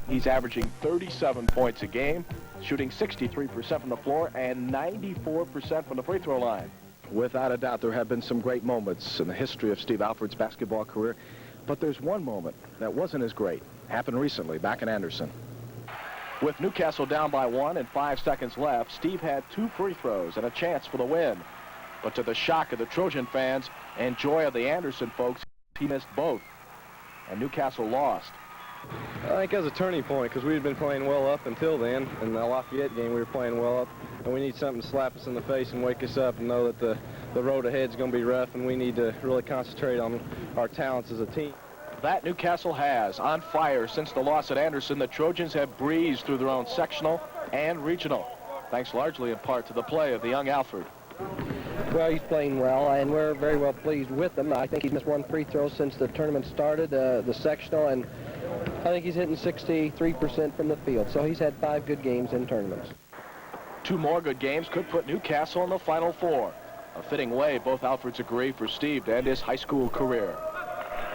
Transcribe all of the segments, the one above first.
He's averaging 37 points a game, shooting 63% from the floor and 94% from the free throw line. Without a doubt, there have been some great moments in the history of Steve Alford's basketball career, but there's one moment that wasn't as great. Happened recently back in Anderson. With Newcastle down by 1 and 5 seconds left, Steve had 2 free throws and a chance for the win. But to the shock of the Trojan fans and joy of the Anderson folks, he missed both, and Newcastle lost. I think it was a turning point because we had been playing well up until then. In the Lafayette game, we were playing well up, and we need something to slap us in the face and wake us up and know that the road ahead is going to be rough, and we need to really concentrate on our talents as a team. That Newcastle has on fire since the loss at Anderson. The Trojans have breezed through their own sectional and regional, thanks largely in part to the play of the young Alford. Well, he's playing well, and we're very well pleased with him. I think he's missed 1 free throw since the tournament started, the sectional, and I think he's hitting 63% from the field. So he's had 5 good games in tournaments. 2 more good games could put Newcastle in the Final Four. A fitting way, both Alfords agree, for Steve to end his high school career.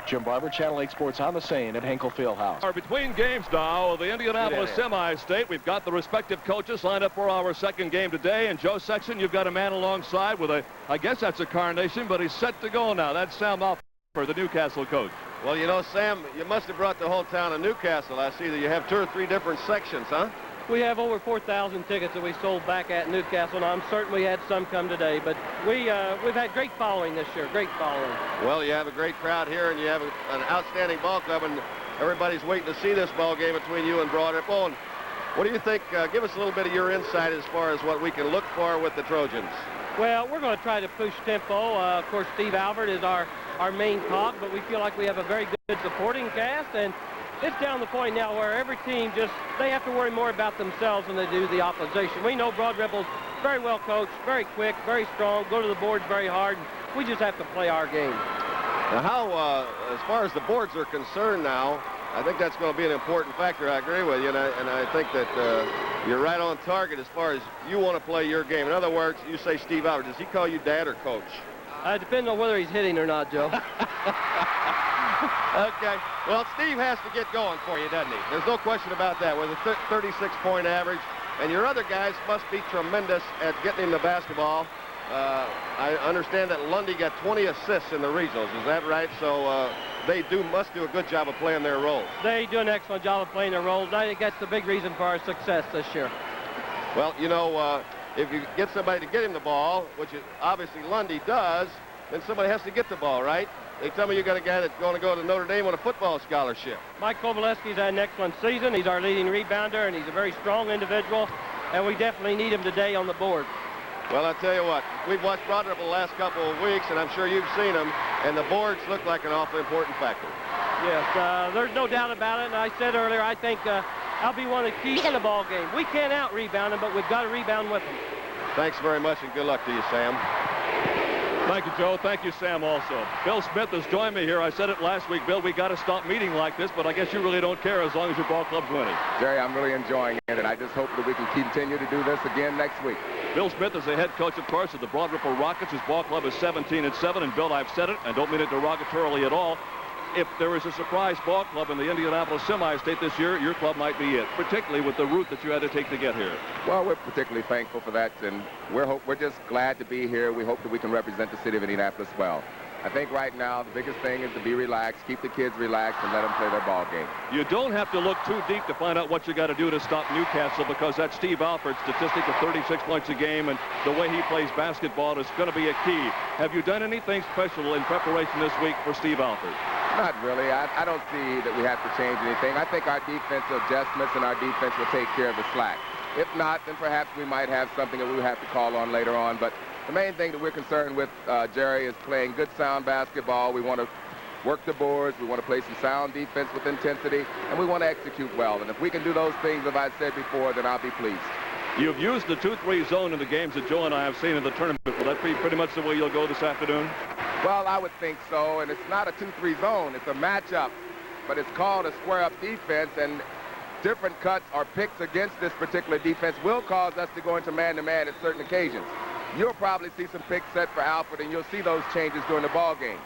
Jim Barber, Channel 8 Sports on the Seine at Henkel Fieldhouse. Between games now, the Indianapolis semi-state. We've got the respective coaches lined up for our second game today. And Joe Sexton, you've got a man alongside with I guess that's a carnation, but he's set to go now. That's Sam Alford, the Newcastle coach. Well, you know, Sam, you must have brought the whole town of Newcastle. I see that you have 2 or 3 different sections, huh? We have over 4,000 tickets that we sold back at Newcastle, and I'm certain we had some come today. But we've had great following this year, great following. Well, you have a great crowd here, and you have an outstanding ball club, and everybody's waiting to see this ball game between you and Broad Ripple. And what do you think? Give us a little bit of your insight as far as what we can look for with the Trojans. Well, we're going to try to push tempo. Of course, Steve Alford is our main cog, but we feel like we have a very good supporting cast, and it's down the point now where every team they have to worry more about themselves than they do the opposition. We know Broad Ripple's very well coached, very quick, very strong, go to the boards very hard. We just have to play our game. Now, how, as far as the boards are concerned now, I think that's going to be an important factor. I agree with you, and I think that you're right on target as far as you want to play your game. In other words, you say Steve Alford. Does he call you Dad or Coach? Depends on whether he's hitting or not, Joe. Okay. Well, Steve has to get going for you, doesn't he? There's no question about that. With a 36-point average, and your other guys must be tremendous at getting him the basketball. I understand that Lundy got 20 assists in the regionals. Is that right? So they must do a good job of playing their roles. They do an excellent job of playing their roles. I think that's the big reason for our success this year. Well, you know, if you get somebody to get him the ball, which obviously Lundy does, then somebody has to get the ball, right? They tell me you got a guy that's going to go to Notre Dame on a football scholarship. Mike Kovalevsky's had an excellent season. He's our leading rebounder, and he's a very strong individual, and we definitely need him today on the board. Well, I'll tell you what, we've watched Broad Ripple the last couple of weeks, and I'm sure you've seen them, and the boards look like an awfully important factor. Yes, there's no doubt about it, and I said earlier, I think I'll be one of the keys in the ball game. We can't out-rebound them, but we've got to rebound with them. Thanks very much, and good luck to you, Sam. Thank you, Joe. Thank you, Sam, also. Bill Smith has joined me here. I said it last week, Bill, we got to stop meeting like this, but I guess you really don't care as long as your ball club's winning. Jerry, I'm really enjoying it, and I just hope that we can continue to do this again next week. Bill Smith is the head coach, of course, of the Broad Ripple Rockets. His ball club is 17-7, and Bill, I've said it, and don't mean it derogatorily at all. If there is a surprise ball club in the Indianapolis semi-state this year, your club might be it, particularly with the route that you had to take to get here. Well, we're particularly thankful for that, and we're just glad to be here. We hope that we can represent the city of Indianapolis well. I think right now the biggest thing is to be relaxed, keep the kids relaxed, and let them play their ball game. You don't have to look too deep to find out what you got to do to stop Newcastle, because that Steve Alford statistic of 36 points a game and the way he plays basketball is going to be a key. Have you done anything special in preparation this week for Steve Alford? Not really. I don't see that we have to change anything. I think our defensive adjustments and our defense will take care of the slack. If not, then perhaps we might have something that we will have to call on later on. But the main thing that we're concerned with, Jerry, is playing good, sound basketball. We want to work the boards. We want to play some sound defense with intensity, and we want to execute well. And if we can do those things, as I said before, then I'll be pleased. You've used the 2-3 zone in the games that Joe and I have seen in the tournament. Will that be pretty much the way you'll go this afternoon? Well, I would think so, and it's not a 2-3 zone. It's a matchup, but it's called a square-up defense, and different cuts or picks against this particular defense will cause us to go into man-to-man at certain occasions. You'll probably see some picks set for Alford, and you'll see those changes during the ball game.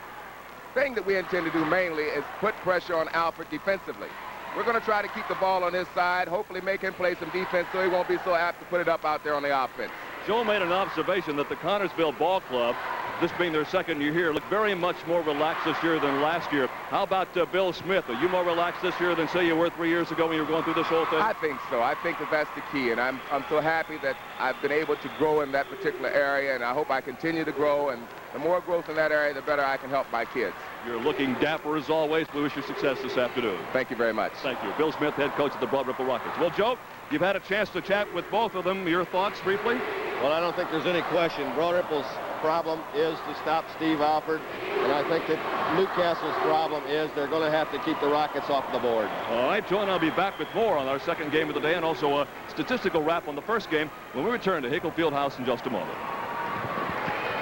The thing that we intend to do mainly is put pressure on Alford defensively. we're going to try to keep the ball on his side, hopefully make him play some defense so he won't be so apt to put it up out there on the offense. Joe made an observation that the Connersville Ball Club, this being their second year here, looked very much more relaxed this year than last year. How about Bill Smith? Are you more relaxed this year than, say, you were 3 years ago when you were going through this whole thing? I think so. I think that that's the key, and I'm so happy that I've been able to grow in that particular area, and I hope I continue to grow, and the more growth in that area, the better I can help my kids. You're looking dapper as always. We wish you success this afternoon. Thank you very much. Thank you. Bill Smith, head coach of the Broad Ripple Rockets. Well, Joe, you've had a chance to chat with both of them. Your thoughts briefly? Well, I don't think there's any question. Broad Ripple's problem is to stop Steve Alford, and I think that Newcastle's problem is they're going to have to keep the Rockets off the board. All right, Joe and I'll be back with more on our second game of the day and also a statistical wrap on the first game when we return to Hinkle Fieldhouse in just a moment.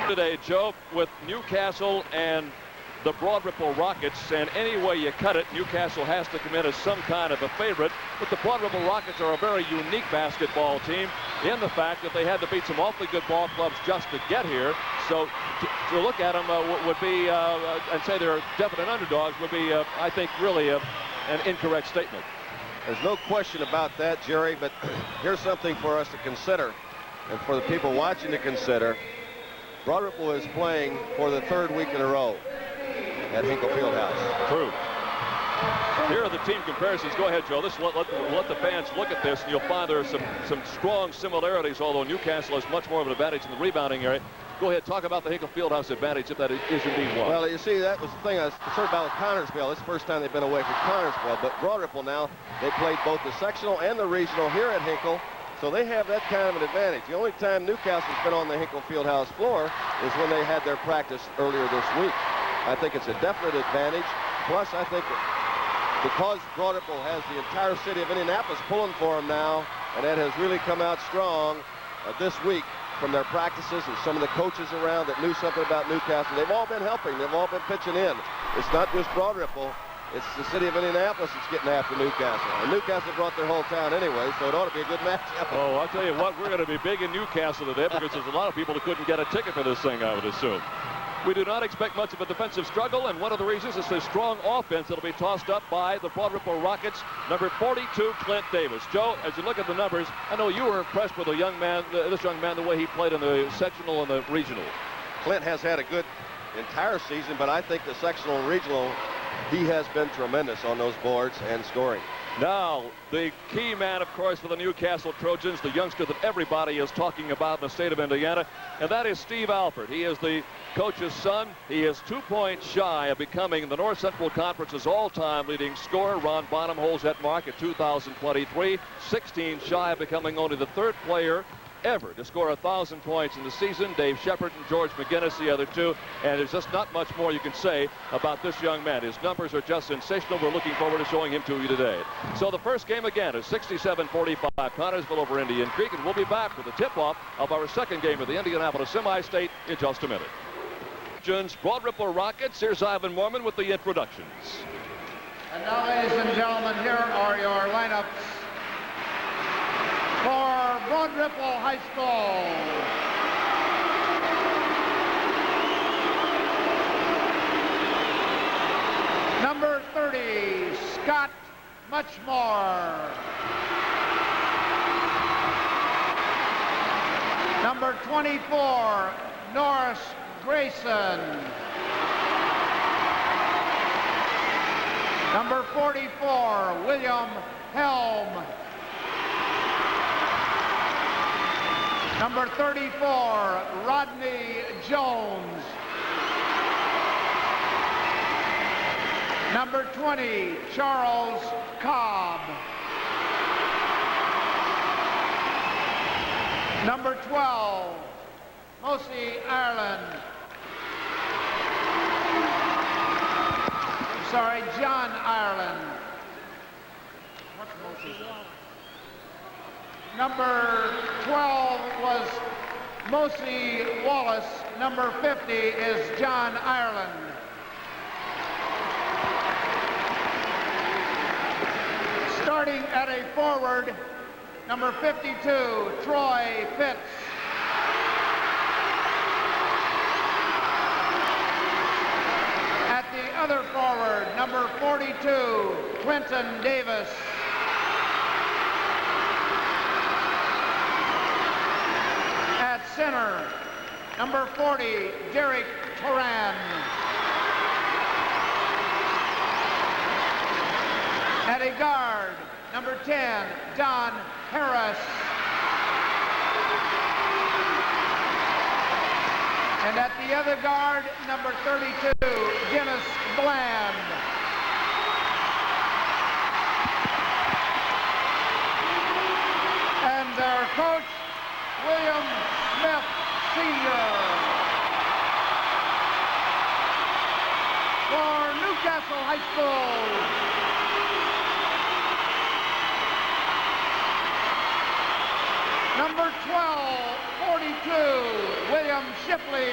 Today, Joe, with Newcastle and the Broad Ripple Rockets, and any way you cut it, Newcastle has to come in as some kind of a favorite. But the Broad Ripple Rockets are a very unique basketball team in the fact that they had to beat some awfully good ball clubs just to get here. So to look at them would be, and say they're definite underdogs, would be, I think, really an incorrect statement. There's no question about that, Jerry, but here's something for us to consider, and for the people watching to consider. Broad Ripple is playing for the third week in a row at Hinkle Fieldhouse. True. Here are the team comparisons. Go ahead, Joe. Let the fans look at this, and you'll find there are some strong similarities, although Newcastle has much more of an advantage in the rebounding area. Go ahead, talk about the Hinkle Fieldhouse advantage, if that is indeed one. Well, you see, that was the thing I was concerned about with Connersville. It's the first time they've been away from Connersville, but Broad Ripple now, they played both the sectional and the regional here at Hinkle, so they have that kind of an advantage. The only time Newcastle's been on the Hinkle Fieldhouse floor is when they had their practice earlier this week. I think it's a definite advantage. Plus, I think because Broad Ripple has the entire city of Indianapolis pulling for them now, and that has really come out strong this week from their practices and some of the coaches around that knew something about Newcastle. They've all been helping. They've all been pitching in. It's not just Broad Ripple. It's the city of Indianapolis that's getting after Newcastle. And Newcastle brought their whole town anyway, so it ought to be a good matchup. Oh, I'll tell you what, we're going to be big in Newcastle today because there's a lot of people that couldn't get a ticket for this thing, I would assume. We do not expect much of a defensive struggle, and one of the reasons is the strong offense that'll be tossed up by the Broad Ripple Rockets. Number 42, Clint Davis. Joe, as you look at the numbers, I know you were impressed with this young man, the way he played in the sectional and the regional. Clint has had a good entire season, but I think the sectional and regional, he has been tremendous on those boards and scoring. Now, the key man, of course, for the Newcastle Trojans, the youngster that everybody is talking about in the state of Indiana, and that is Steve Alford. He is the coach's son. He is 2 points shy of becoming the North Central Conference's all-time leading scorer. Ron Bonham holds that mark at 2023. 16 shy of becoming only the third player ever to score 1,000 points in the season. Dave Shepard and George McGinnis, the other two. And there's just not much more you can say about this young man. His numbers are just sensational. We're looking forward to showing him to you today. So the first game again is 67-45, Connersville over Indian Creek. And we'll be back with the tip-off of our second game of the Indianapolis Semi-State in just a minute. Broad Ripple Rockets. Here's Ivan Mormon with the introductions. And now, ladies and gentlemen, here are your lineups for Broad Ripple High School. Number 30, Scott Muchmore. Number 24, Norris Grayson. Number 44, William Helm. Number 34, Rodney Jones. Number 20, Charles Cobb. Number 12, Mosi Ireland. John Ireland. What's Mosi? Number 12 was Mosi Wallace. Number 50 is John Ireland. Starting at a forward, number 52, Troy Fitz. At the other forward, number 42, Quentin Davis. At center, number 40, Derek Turan. At a guard, number 10, Don Harris. And at the other guard, number 32, Dennis Bland. And their coach, William Smith, Sr. For Newcastle High School. Number 12, 42, William Shipley.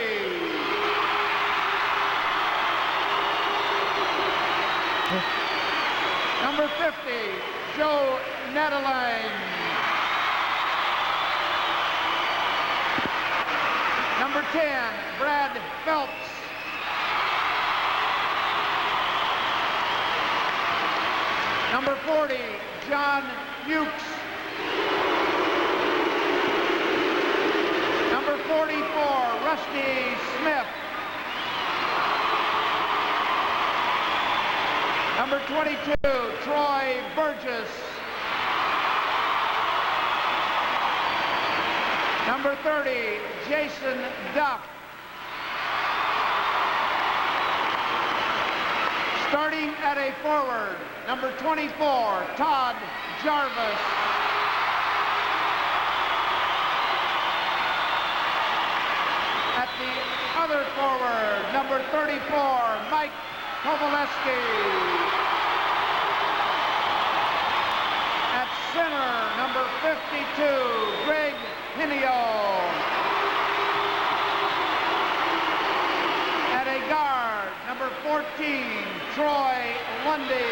Number 50, Joe Nataline. Number 10, Brad Phelps. Number 40, John Hughes. Number 44, Rusty Smith. Number 22, Troy Burgess. Number 30, Jason Duff. Starting at a forward, number 24, Todd Jarvis. At the other forward, number 34, Mike Kovaleski. At center, number 52, Greg Pinio. At a guard, number 14, Troy Lundy.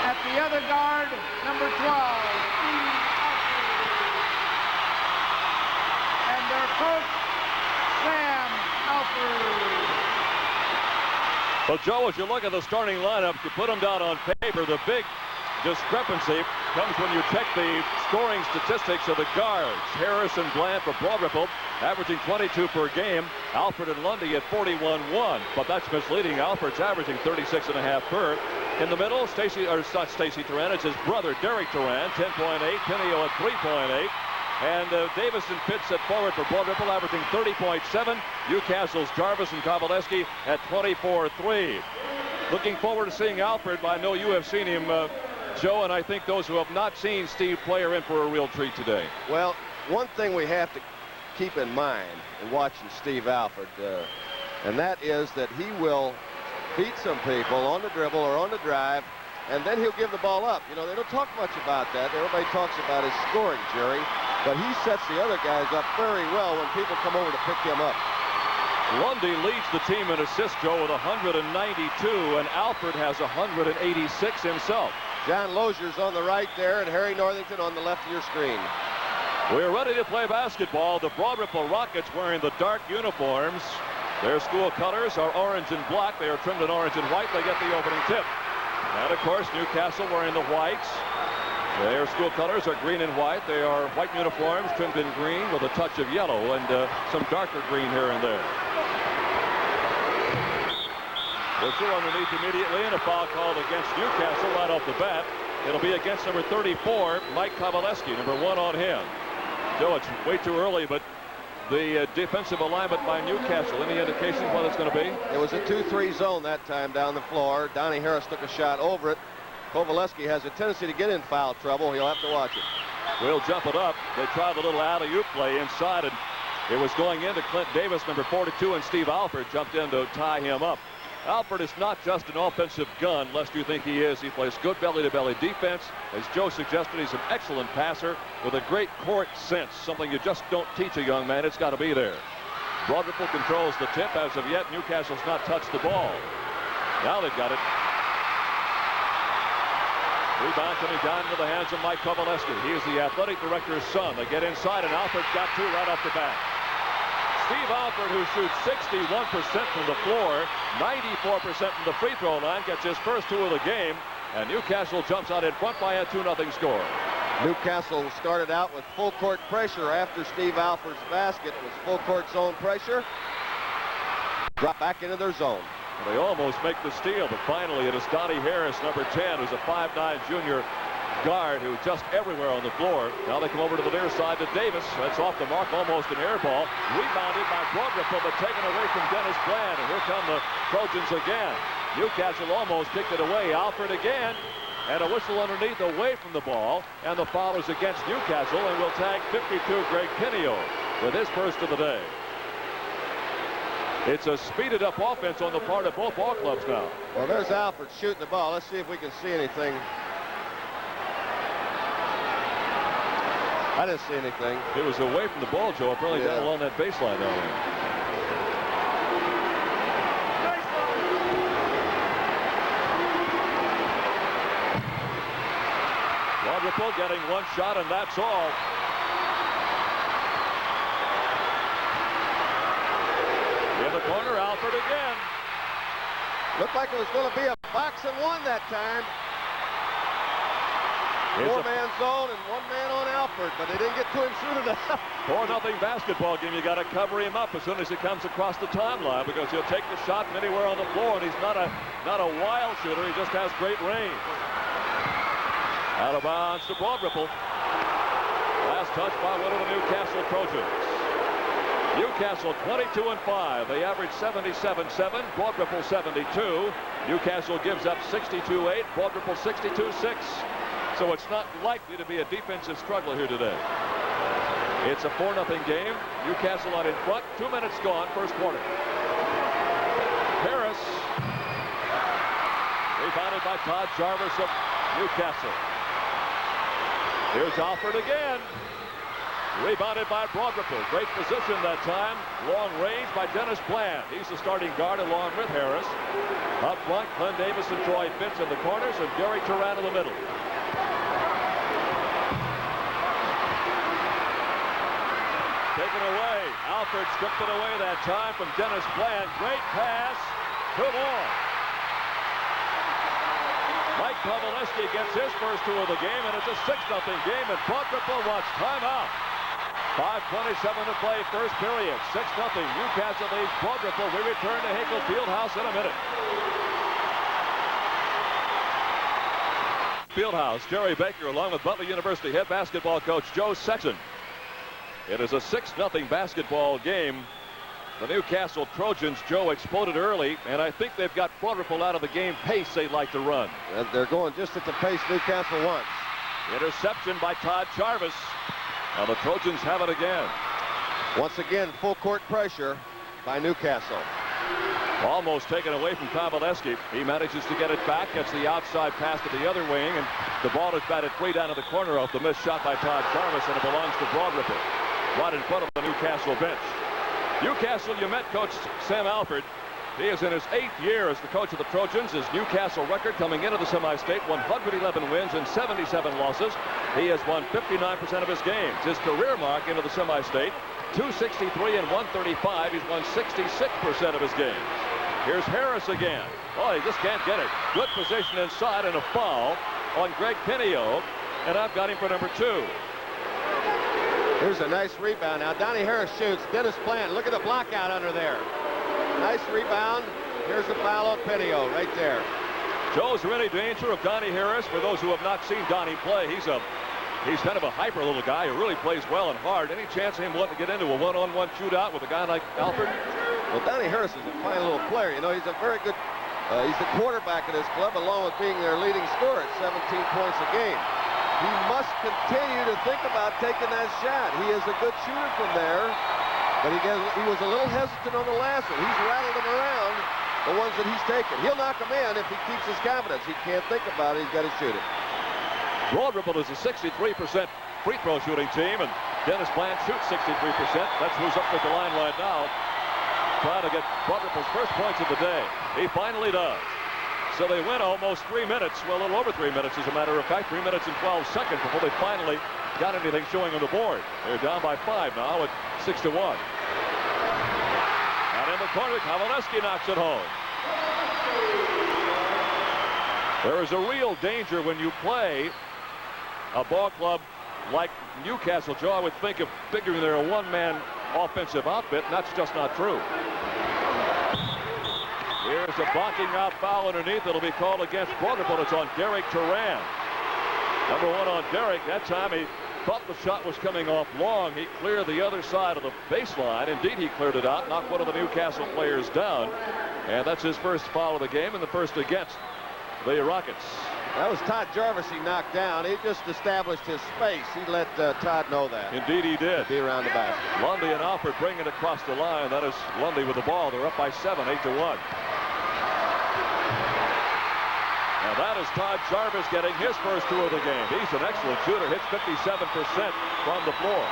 At the other guard, number 12, Steve Alford. And their coach, Sam Alford. Well, Joe, as you look at the starting lineup, you put them down on paper, the big discrepancy comes when you check the scoring statistics of the guards. Harris and Bland for Broad Ripple, averaging 22 per game. Alford and Lundy at 41-1, but that's misleading. Alford's averaging 36.5 per. In the middle, not Stacy Turan, it's his brother, Derek Turan, 10.8. Pinio at 3.8. And Davis and Pitts at forward for Broad Ripple, averaging 30.7. Newcastle's Jarvis and Kovaleski at 24-3. Looking forward to seeing Alford. I know you have seen him, Joe, and I think those who have not seen Steve play are in for a real treat today. Well, one thing we have to keep in mind in watching Steve Alford, and that is that he will beat some people on the dribble or on the drive, and then he'll give the ball up. You know, they don't talk much about that. Everybody talks about his scoring, Jerry, but he sets the other guys up very well when people come over to pick him up. Lundy leads the team in assists, Joe, with 192, and Alford has 186 himself. John Lozier's on the right there, and Harry Northington on the left of your screen. We're ready to play basketball. The Broad Ripple Rockets wearing the dark uniforms. Their school colors are orange and black. They are trimmed in orange and white. They get the opening tip. And, of course, Newcastle wearing the whites. Their school colors are green and white. They are white uniforms trimmed in green with a touch of yellow and some darker green here and there. Whistle underneath immediately, and a foul called against Newcastle right off the bat. It'll be against number 34, Mike Kovaleski, number 1 on him. Joe, it's way too early, but the defensive alignment by Newcastle, any indication what it's going to be? It was a 2-3 zone that time down the floor. Donnie Harris took a shot over it. Kovaleski has a tendency to get in foul trouble. He'll have to watch it. We'll jump it up. They tried a little alley-oop play inside, and it was going into Clint Davis, number 42, and Steve Alford jumped in to tie him up. Alford is not just an offensive gun, lest you think he is. He plays good belly-to-belly defense. As Joe suggested, he's an excellent passer with a great court sense, something you just don't teach a young man. It's got to be there. Broad Ripple controls the tip. As of yet, Newcastle's not touched the ball. Now they've got it. Rebound coming down into the hands of Mike Kovaleski. He is the athletic director's son. They get inside, and Alford's got 2 right off the bat. Steve Alford, who shoots 61% from the floor, 94% from the free throw line, gets his first 2 of the game, and Newcastle jumps out in front by a 2-0 score. Newcastle started out with full court pressure after Steve Alford's basket. Was full court zone pressure. Drop back into their zone. They almost make the steal, but finally it is Donnie Harris, number 10, who's a 5'9" junior guard who's just everywhere on the floor. Now they come over to the near side to Davis. That's off the mark, almost an air ball. Rebounded by Broadripple, but taken away from Dennis Bland. And here come the Trojans again. Newcastle almost kicked it away. Alford again. And a whistle underneath away from the ball. And the foul is against Newcastle, and will tag 52 Greg Pinio with his first of the day. It's a speeded up offense on the part of both ball clubs now. Well, there's Alford shooting the ball. Let's see if we can see anything. I didn't see anything. It was away from the ball, Joe, apparently down along that baseline down there. Quadruple getting one shot, and that's all. In the corner, Alford again. Looked like it was going to be a box and one that time. 4-man zone and 1 man on Alford, but they didn't get to him soon enough. 4-0 basketball game. You got to cover him up as soon as he comes across the timeline, because he'll take the shot from anywhere on the floor, and he's not a wild shooter. He just has great range. Out of bounds to Broadripple. Last touch by one of the Newcastle Trojans. Newcastle 22-5. They average 77-7. Broadripple 72. Newcastle gives up 62-8. Broadripple 62-6. So it's not likely to be a defensive struggle here today. It's a 4-0 game. Newcastle out in front. 2 minutes gone, first quarter. Harris. Rebounded by Todd Jarvis of Newcastle. Here's Alford again. Rebounded by Broadripple. Great position that time. Long range by Dennis Bland. He's the starting guard along with Harris. Up front, Glenn Davis and Troy Fitz in the corners, and Gary Turan in the middle. Taken away. Alford stripped it away that time from Dennis Bland. Great pass. Too long. Mike Paveleski gets his first 2 of the game, and it's a 6-0 game, and Broadripple wants timeout. 5:27 to play, first period. 6-0. Newcastle leads Broadripple. We return to Hinkle Fieldhouse in a minute. Fieldhouse, Jerry Baker, along with Butler University head basketball coach Joe Sexton. It is a 6-0 basketball game. The Newcastle Trojans, Joe, exploded early, and I think they've got Broadripple out of the game pace they'd like to run. And they're going just at the pace Newcastle wants. Interception by Todd Jarvis. Now the Trojans have it again. Once again, full court pressure by Newcastle. Almost taken away from Paveleski. He manages to get it back, gets the outside pass to the other wing, and the ball is batted free down to the corner off the missed shot by Todd Jarvis, and it belongs to Broadripple, right in front of the Newcastle bench. Newcastle, you met Coach Sam Alford. He is in his 8th year as the coach of the Trojans. His Newcastle record coming into the semi-state, 111 wins and 77 losses. He has won 59% of his games. His career mark into the semi-state, 263 and 135. He's won 66% of his games. Here's Harris again. Oh, he just can't get it. Good position inside, and a foul on Greg Pinio, and I've got him for number 2. Here's a nice rebound. Now Donnie Harris shoots. Dennis Bland. Look at the block out under there. Nice rebound. Here's the foul on Pinio right there. Joe's in any danger of Donnie Harris. For those who have not seen Donnie play, he's kind of a hyper little guy who really plays well and hard. Any chance of him wanting to get into a one-on-one shootout with a guy like Alford? Well, Donnie Harris is a fine little player. You know, he's a very good, he's the quarterback of this club, along with being their leading scorer at 17 points a game. He must continue to think about taking that shot. He is a good shooter from there, but he was a little hesitant on the last one. He's rattled them around, the ones that he's taken. He'll knock them in if he keeps his confidence. He can't think about it. He's got to shoot it. Broadripple is a 63% free throw shooting team, and Dennis Bland shoots 63%. That's who's up with the line right now, trying to get Broadripple's first points of the day. He finally does. So they win almost 3 minutes, well, a little over 3 minutes, as a matter of fact, 3 minutes and 12 seconds before they finally got anything showing on the board. They're down by 5 now at 6-1. the corner. Kowaleski knocks it home. There is a real danger when you play a ball club like Newcastle. Joe, I would think of figuring they're a one-man offensive outfit, and that's just not true. Here's a blocking out foul underneath. It'll be called against Brother, but it's on Derek Turan. Number 1 on Derek. That time he thought the shot was coming off long. He cleared the other side of the baseline. Indeed, he cleared it out, knocked one of the Newcastle players down. And that's his first foul of the game and the first against the Rockets. That was Todd Jarvis he knocked down. He just established his space. He let Todd know that. Indeed he did. Be around the basket. Lundy and Alford bring it across the line. That is Lundy with the ball. They're up by 7, 8-1. Now that is Todd Jarvis getting his first 2 of the game. He's an excellent shooter. Hits 57% from the floor.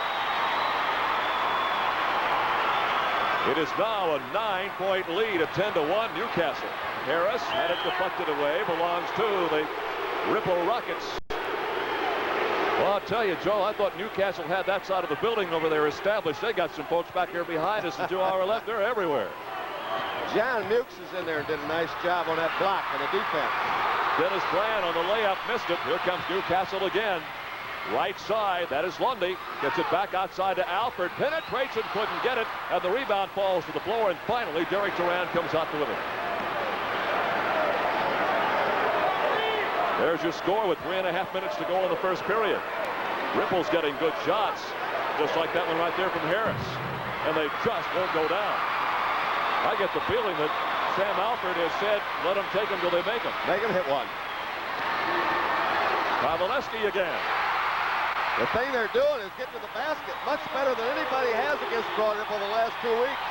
It is now a 9-point lead at 10-1 Newcastle. Harris had it deflected away. Belongs to the Ripple Rockets. Well, I'll tell you, Joe, I thought Newcastle had that side of the building over there established. They got some folks back here behind us, and to our left, they're everywhere. John Mukes is in there and did a nice job on that block and the defense. Dennis Bland on the layup, missed it. Here comes Newcastle again. Right side, that is Lundy. Gets it back outside to Alford. Penetrates and couldn't get it. And the rebound falls to the floor. And finally, Derek Turan comes out to win it. There's your score with 3.5 minutes to go in the first period. Ripple's getting good shots. Just like that one right there from Harris. And they just won't go down. I get the feeling that Sam Alford has said, let them take them till they make them. Make them hit one. Kowaleski again. The thing they're doing is get to the basket much better than anybody has against Broad Ripple the last 2 weeks.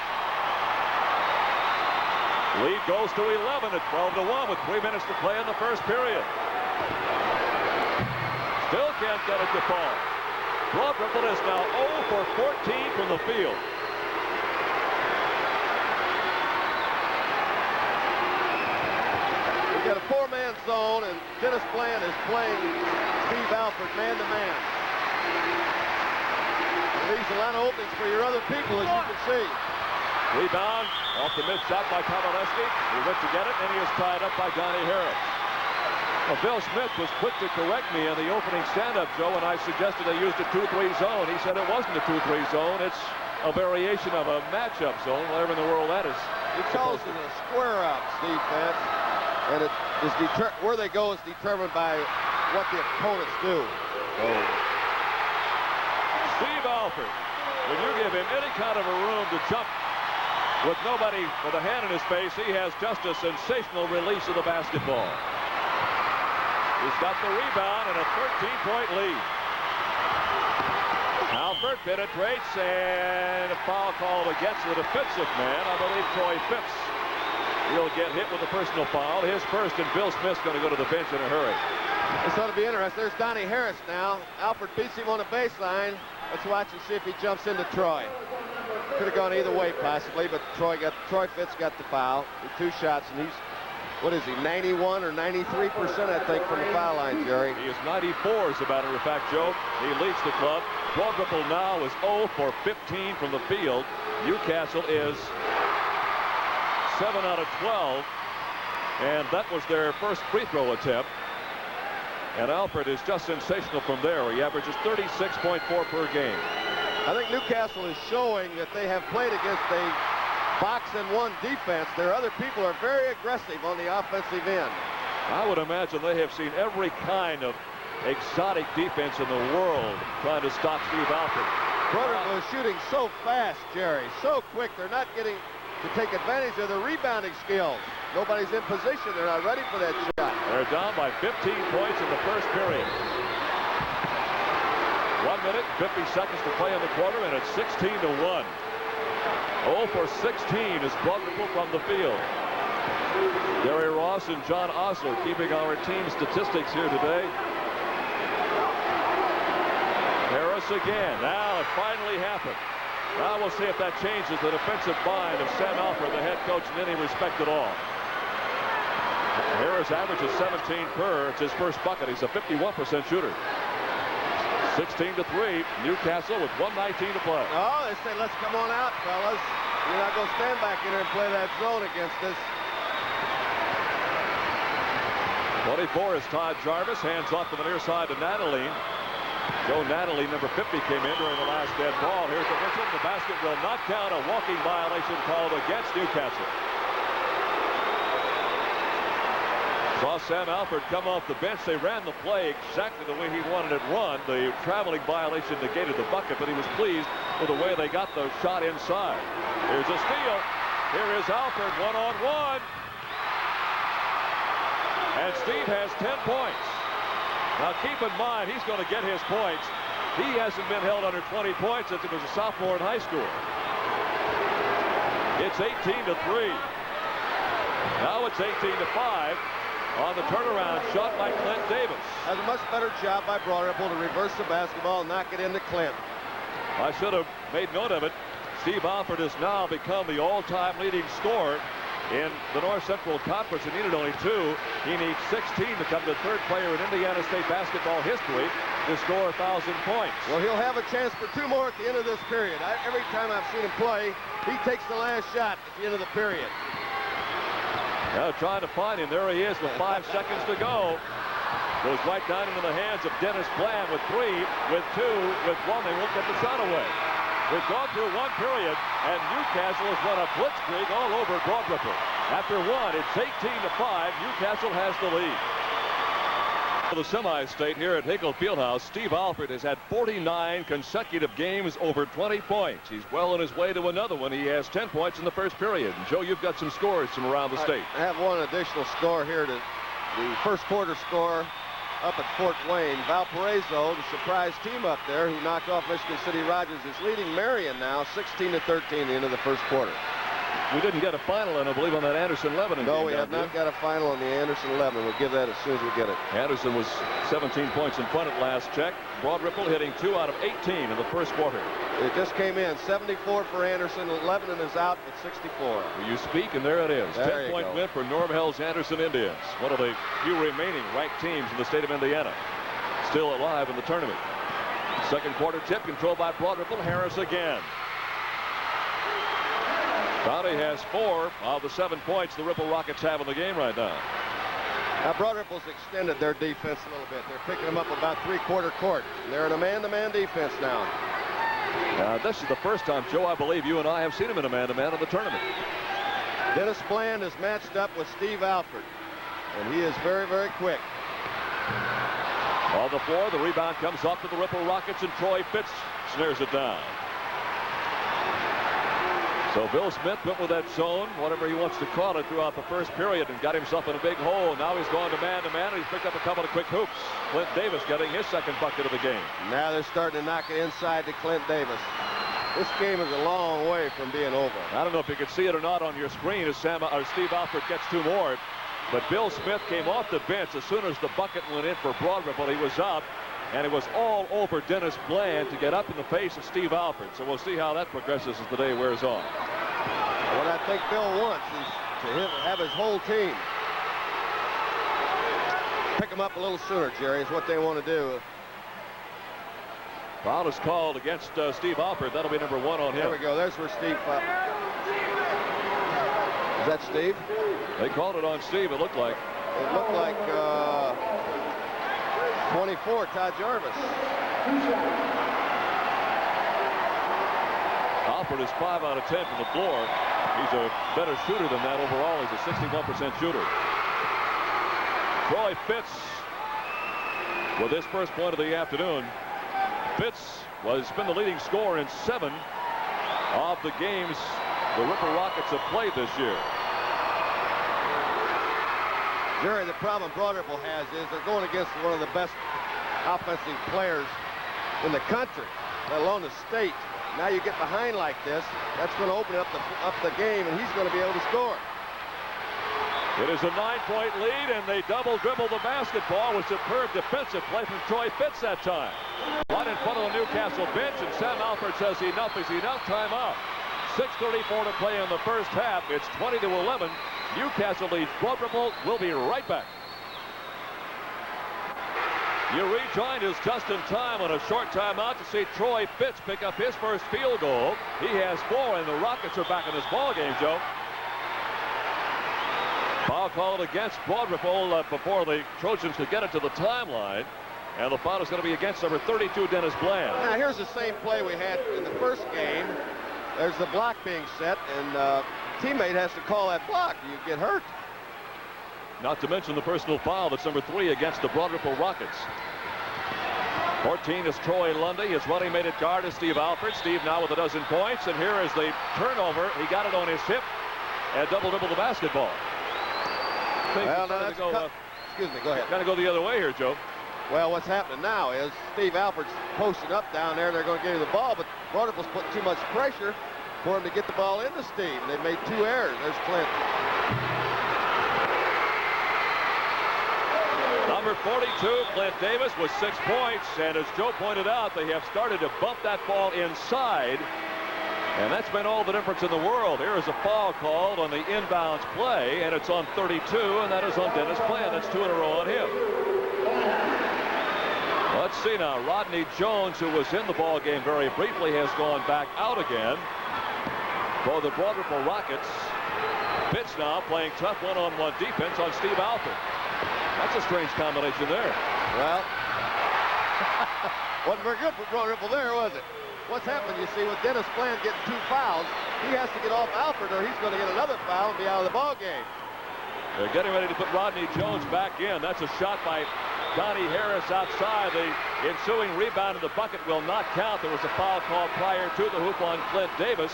Lead goes to 11 at 12-1 with 3 minutes to play in the first period. Still can't get it to fall. Broad Ripple is now 0 for 14 from the field. We've got a 4-man zone, and Dennis Bland is playing Steve Alford man-to-man. Leaves a lot of openings for your other people, as you can see. Rebound off the mid shot by Kowaleski. He went to get it, and he is tied up by Donnie Harris. Well, Bill Smith was quick to correct me in the opening stand-up, Joe, when I suggested they used a 2-3 zone. He said it wasn't a 2-3 zone. It's a variation of a matchup zone, whatever in the world that is. He calls it a square-ups defense, and it is where they go is determined by what the opponents do. So, Steve Alford, when you give him any kind of a room to jump with nobody with a hand in his face, he has just a sensational release of the basketball. He's got the rebound and a 13-point lead. Alford penetrates, and a foul called against the defensive man. I believe Troy Phipps will get hit with a personal foul. His first, and Bill Smith's going to go to the bench in a hurry. This ought to be interesting. There's Donnie Harris now. Alford beats him on the baseline. Let's watch and see if he jumps into Troy. Could have gone either way possibly, but Troy Fitz got the foul with 2 shots, and he's, what is he, 91 or 93%, I think, from the foul line, Jerry. He is 94, as a matter of fact, Joe. He leads the club. Broad Ripple now is 0 for 15 from the field. Newcastle is 7 out of 12, and that was their first free throw attempt. And Alford is just sensational from there. He averages 36.4 per game. I think Newcastle is showing that they have played against a box-and-one defense. Their other people are very aggressive on the offensive end. I would imagine they have seen every kind of exotic defense in the world trying to stop Steve Alford. Brother was shooting so fast, Jerry, so quick. They're not getting to take advantage of the rebounding skills. Nobody's in position. They're not ready for that shot. They're down by 15 points in the first period. 1 minute, 50 seconds to play in the quarter, and it's 16-1. 0 for 16 is Broad Ripple from the field. Gary Ross and John Osler keeping our team statistics here today. Harris again. Now it finally happened. Now we'll see if that changes the defensive mind of Sam Alford, the head coach, in any respect at all. Harris averages 17 per. It's his first bucket. He's a 51% shooter. 16-3. Newcastle with 1:19 to play. Oh, they say, let's come on out, fellas. You're not going to stand back in there and play that zone against us. 24 is Todd Jarvis. Hands off to the near side to Natalie. Joe Natalie, number 50, came in during the last dead ball. Here's the whistle. The basket will not count. A walking violation called against Newcastle. Saw Sam Alford come off the bench. They ran the play exactly the way he wanted it run. The traveling violation negated the bucket, but he was pleased with the way they got the shot inside. Here's a steal. Here is Alford one-on-one. And Steve has 10 points. Now keep in mind, he's going to get his points. He hasn't been held under 20 points since he was a sophomore in high school. It's 18-3. Now it's 18-5 on the turnaround shot by Clint Davis. Has a much better job by Broad-Ripple to reverse the basketball and knock it into Clint. I should have made note of it. Steve Alford has now become the all-time leading scorer in the North Central Conference. He needed only 2. He needs 16 to become the 3rd player in Indiana State basketball history to score 1,000 points. Well, he'll have a chance for 2 more at the end of this period. Every time I've seen him play, he takes the last shot at the end of the period. Now trying to find him. There he is with 5 seconds to go. Goes right down into the hands of Dennis Bland with 3, with 2, with 1. They won't get the shot away. We've gone through 1 period, and Newcastle has run a blitzkrieg all over Broad Ripple. After 1, it's 18-5. Newcastle has the lead. For the semi-state here at Hinkle Fieldhouse, Steve Alford has had 49 consecutive games over 20 points. He's well on his way to another one. He has 10 points in the first period. And Joe, you've got some scores from around the state. I have one additional score here. To the first quarter score up at Fort Wayne. Valparaiso, the surprise team up there who knocked off Michigan City Rogers, is leading Marion now 16-13 the end of the first quarter. We didn't get a final, and I believe, on that Anderson-Lebanon game. No, we have not got a final on the Anderson-Lebanon. We'll give that as soon as we get it. Anderson was 17 points in front at last check. Broad Ripple hitting 2 out of 18 in the first quarter. It just came in. 74 for Anderson. Lebanon is out at 64. Well, you speak, and there it is. 10-point win for Norm Hell's Anderson Indians. One of the few remaining ranked teams in the state of Indiana. Still alive in the tournament. Second quarter tip controlled by Broad Ripple. Harris again. Brownie has 4 of the 7 points the Ripple Rockets have in the game right now. Now, Broad Ripple's extended their defense a little bit. They're picking them up about 3/4 court. They're in a man-to-man defense now. This is the first time, Joe, I believe you and I have seen him in a man-to-man in the tournament. Dennis Bland is matched up with Steve Alford, and he is very, very quick. On the floor, the rebound comes up to the Ripple Rockets, and Troy Fitz snares it down. So Bill Smith went with that zone, whatever he wants to call it, throughout the first period and got himself in a big hole. Now he's gone to man-to-man, and he's picked up a couple of quick hoops. Clint Davis getting his second bucket of the game. Now they're starting to knock it inside to Clint Davis. This game is a long way from being over. I don't know if you can see it or not on your screen as Steve Alford gets 2 more. But Bill Smith came off the bench as soon as the bucket went in for Broad Ripple. He was up, and it was all over Dennis Bland to get up in the face of Steve Alford. So we'll see how that progresses as the day wears on. What I think Bill wants is to have his whole team pick him up a little sooner, Jerry, is what they want to do. Foul is called against Steve Alford. That'll be number 1 on him. There we go. There's where Steve. Is that Steve? They called it on Steve, it looked like. It looked like 24, Todd Jarvis. Alford is 5 out of 10 from the floor. He's a better shooter than that overall. He's a 61% shooter. Troy Fitz with his first point of the afternoon. Fitz has been the leading scorer in 7 of the games the Ripple Rockets have played this year. Jerry, the problem Broad Ripple has is they're going against one of the best offensive players in the country, let alone the state. Now you get behind like this, that's going to open up the game, and he's going to be able to score. It is a 9-point lead, and they double dribble the basketball with superb defensive play from Troy Fitz that time. Right in front of the Newcastle bench, and Sam Alford says enough is enough. Timeout. 6:34 to play in the first half. It's 20-11. Newcastle leads Broad Ripple. We'll be right back. You rejoined us just in time on a short timeout to see Troy Fitz pick up his first field goal. He has 4, and the Rockets are back in this ball game, Joe. Foul called against Broad Ripple before the Trojans could get it to the timeline. And the foul is going to be against number 32, Dennis Bland. Now, here's the same play we had in the first game. There's the block being set, and teammate has to call that block. You get hurt. Not to mention the personal foul. That's number 3 against the Broad Ripple Rockets. 14 is Troy Lundy. His running mate at guard is Steve Alford. Steve now with a dozen points. And here is the turnover. He got it on his hip and double-dribbled the basketball. Well, now that's excuse me, go ahead. Got to go the other way here, Joe. Well, what's happening now is Steve Alford's posting up down there. They're going to give you the ball, but Broad Ripple's putting too much pressure for him to get the ball into Steve. And they've made 2 errors. There's Clint. Number 42, Clint Davis, with 6 points. And as Joe pointed out, they have started to bump that ball inside. And that's been all the difference in the world. Here is a foul called on the inbounds play, and it's on 32, and that is on Dennis Bland. That's 2 in a row on him. Let's see now. Rodney Jones, who was in the ball game very briefly, has gone back out again for the Broad Ripple Rockets. Fitz now playing tough one-on-one defense on Steve Alford. That's a strange combination there. Well, wasn't very good for Broad Ripple there, was it? What's happened, you see, with Dennis Bland getting 2 fouls, he has to get off Alford or he's going to get another foul and be out of the ball game. They're getting ready to put Rodney Jones back in. That's a shot by Donnie Harris outside. The ensuing rebound in the bucket will not count. There was a foul called prior to the hoop on Clint Davis.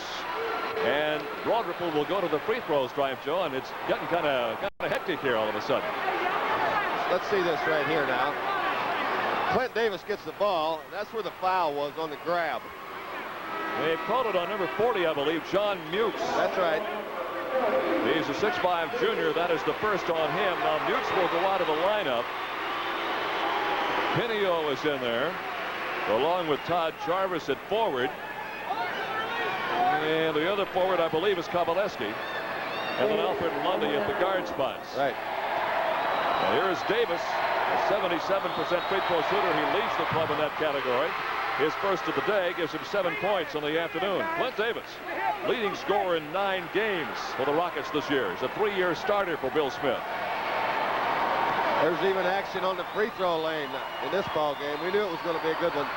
And Broad Ripple will go to the free throws drive, Joe, and it's getting kind of hectic here all of a sudden. Let's see this right here now. Clint Davis gets the ball. That's where the foul was, on the grab. They've called it on number 40, I believe, John Mukes. That's right. He's a 6'5" junior. That is the first on him. Now Mukes will go out of the lineup. Pinio is in there, along with Todd Jarvis at forward. And the other forward, I believe, is Kowaleski. And then Alford and Lundy at the guard spots. Right. Now here is Davis, a 77% free throw shooter. He leads the club in that category. His first of the day gives him 7 points on the afternoon. Clint Davis, leading scorer in 9 games for the Rockets this year. He's a 3-year starter for Bill Smith. There's even action on the free throw lane in this ball game. We knew it was going to be a good one.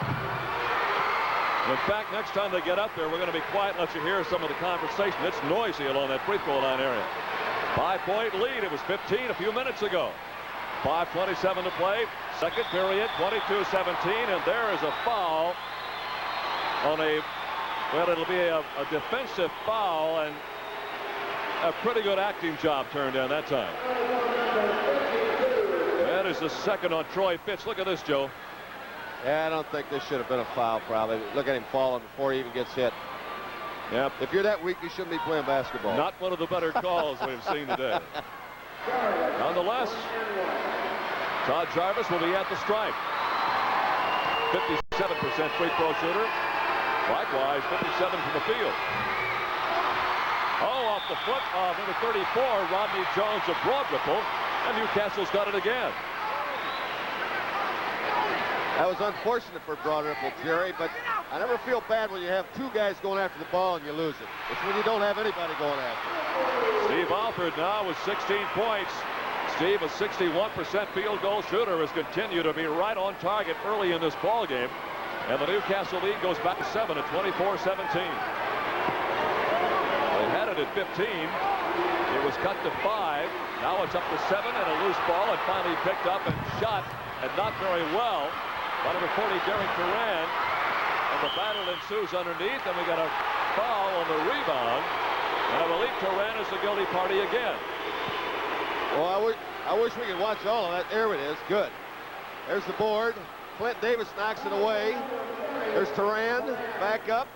In fact, next time they get up there, we're going to be quiet and let you hear some of the conversation. It's noisy along that free throw line area. 5-point lead. It was 15 a few minutes ago. 5:27 to play. Second period, 22-17, and there is a foul on well, it'll be a defensive foul, and a pretty good acting job turned down that time. That is the second on Troy Fitz. Look at this, Joe. Yeah, I don't think this should have been a foul, probably. Look at him falling before he even gets hit. Yep. If you're that weak, you shouldn't be playing basketball. Not one of the better calls we've seen today. Nonetheless, Todd Jarvis will be at the stripe. 57% free throw shooter. Likewise, 57 from the field. Oh, off the foot of number 34, Rodney Jones of Broad Ripple, and Newcastle's got it again. That was unfortunate for Broad Ripple, Jerry, but I never feel bad when you have 2 guys going after the ball and you lose it. It's when you don't have anybody going after it. Steve Alford now with 16 points. Steve, a 61% field goal shooter, has continued to be right on target early in this ball game. And the Newcastle lead goes back to 7 at 24-17. They had it at 15. It was cut to 5. Now it's up to 7 and a loose ball, and finally picked up and shot, and not very well, by number 40, Derek Duran. And the battle ensues underneath, and we got a foul on the rebound. And I believe Duran is the guilty party again. Well, I wish we could watch all of that. There it is. Good. There's the board. Clint Davis knocks it away. There's Turan back up.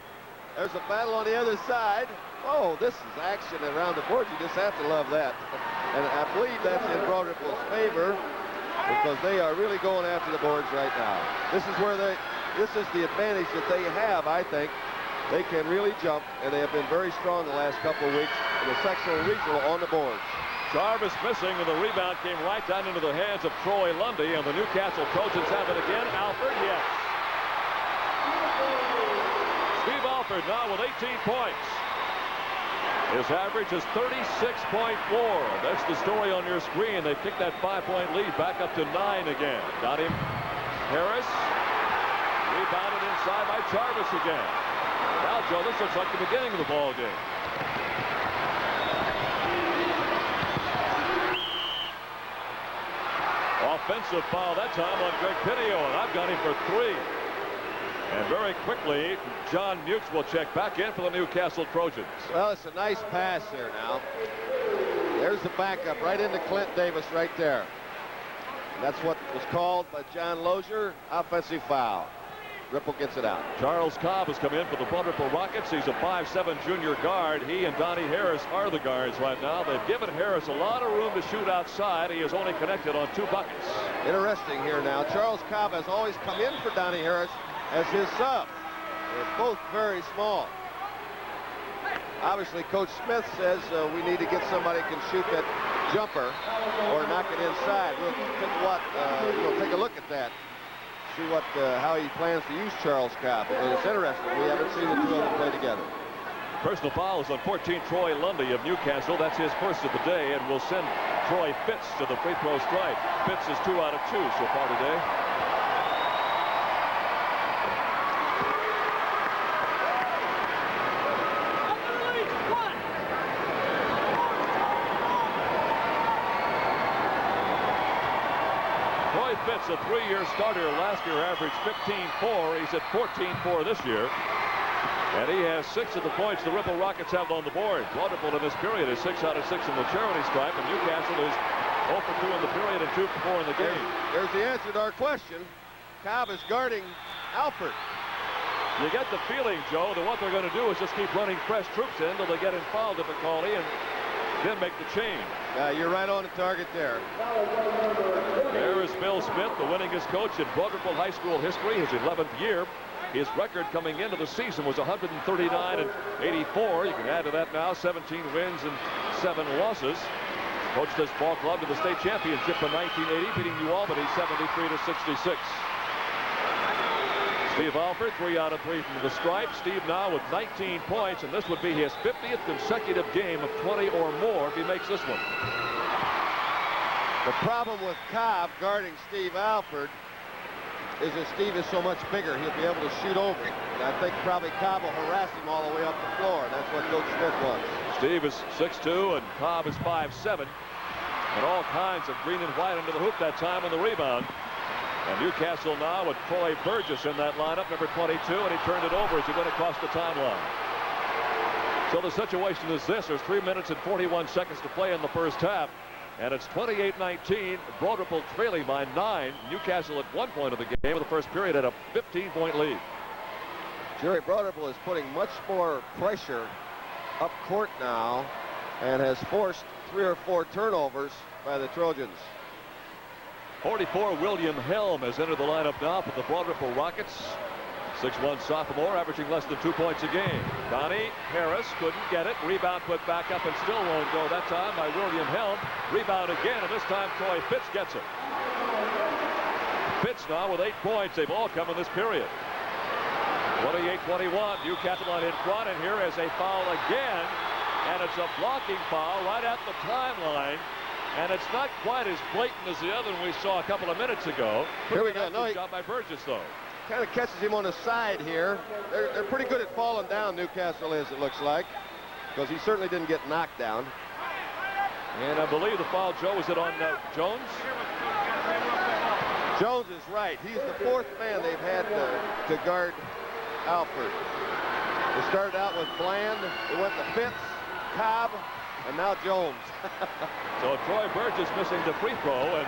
There's a battle on the other side. Oh, this is action around the board. You just have to love that. And I believe that's in Broad Ripple's favor, because they are really going after the boards right now. This is the advantage that they have, I think. They can really jump, and they have been very strong the last couple of weeks in the sectional regional on the boards. Jarvis missing, and the rebound came right down into the hands of Troy Lundy, and the Newcastle Trojans have it again. Alford, yes. Steve Alford now with 18 points. His average is 36.4. That's the story on your screen. They've kicked that 5-point lead back up to 9 again. Got him. Harris rebounded inside by Jarvis again. Now, Joe, this looks like the beginning of the ball game. Offensive foul that time on Greg Pinio, and I've got him for 3. And very quickly, John Mukes will check back in for the Newcastle Trojans. Well, it's a nice pass there now. There's the backup right into Clint Davis right there. And that's what was called by John Lozier. Offensive foul. Ripple gets it out. Charles Cobb has come in for the Broad Ripple Rockets. He's a 5'7" junior guard. He and Donnie Harris are the guards right now. They've given Harris a lot of room to shoot outside. He is only connected on 2 buckets. Interesting here now. Charles Cobb has always come in for Donnie Harris as his sub. They're both very small. Obviously, Coach Smith says we need to get somebody who can shoot that jumper or knock it inside. We'll take a look at that. See how he plans to use Charles Cobb. It's interesting. We haven't seen the two of them play together. Personal foul is on 14, Troy Lundy of Newcastle. That's his first of the day, and will send Troy Fitz to the free throw stripe. Fitz is 2 out of 2 so far today. Fitz, a 3-year starter, last year averaged 15.4. He's at 14.4 this year. And he has 6 of the points the Ripple Rockets have on the board. Broad Ripple in this period is 6 out of 6 in the charity stripe, and Newcastle is 0 for 2 in the period and 2 for 4 in the game. There's the answer to our question. Cobb is guarding Alford. You get the feeling, Joe, that what they're going to do is just keep running fresh troops in until they get in foul difficulty and then make the change. You're right on the target there. There is Bill Smith, the winningest coach in Broad Ripple High School history, his 11th year. His record coming into the season was 139 and 84. You can add to that now 17 wins and 7 losses. Coached this ball club to the state championship in 1980, beating New Albany 73-66. Steve Alford, 3 out of 3 from the stripe. Steve now with 19 points, and this would be his 50th consecutive game of 20 or more if he makes this one. The problem with Cobb guarding Steve Alford is that Steve is so much bigger, he'll be able to shoot over him. And I think probably Cobb will harass him all the way up the floor, and that's what Coach Smith wants. Steve is 6'2", and Cobb is 5'7". And all kinds of green and white into the hoop that time on the rebound. And Newcastle now with Troy Burgess in that lineup, number 22, and he turned it over as he went across the timeline. So the situation is this. There's 3 minutes and 41 seconds to play in the first half. And it's 28-19. Broad Ripple trailing by 9. Newcastle at 1 point of the game. In the first period at a 15-point lead. Jerry, Broad Ripple is putting much more pressure up court now and has forced 3 or 4 turnovers by the Trojans. 44, William Helm has entered the lineup now for the Broad Ripple Rockets. 6'1" sophomore, averaging less than 2 points a game. Donnie Harris couldn't get it. Rebound put back up and still won't go that time by William Helm. Rebound again, and this time Troy Fitz gets it. Fitz now with 8 points. They've all come in this period. 28-21, Newcastle in front, and here is a foul again. And it's a blocking foul right at the timeline. And it's not quite as blatant as the other one we saw a couple of minutes ago. Here we go. No, job by Burgess, though. Kind of catches him on the side here. They're pretty good at falling down, Newcastle is, it looks like, because he certainly didn't get knocked down. And I believe the foul, Joe, was it on Jones? Jones is right. He's the 4th man they've had to guard Alford. They started out with Bland. They went to Fitz, Cobb, and now Jones. So Troy Burgess missing the free throw, and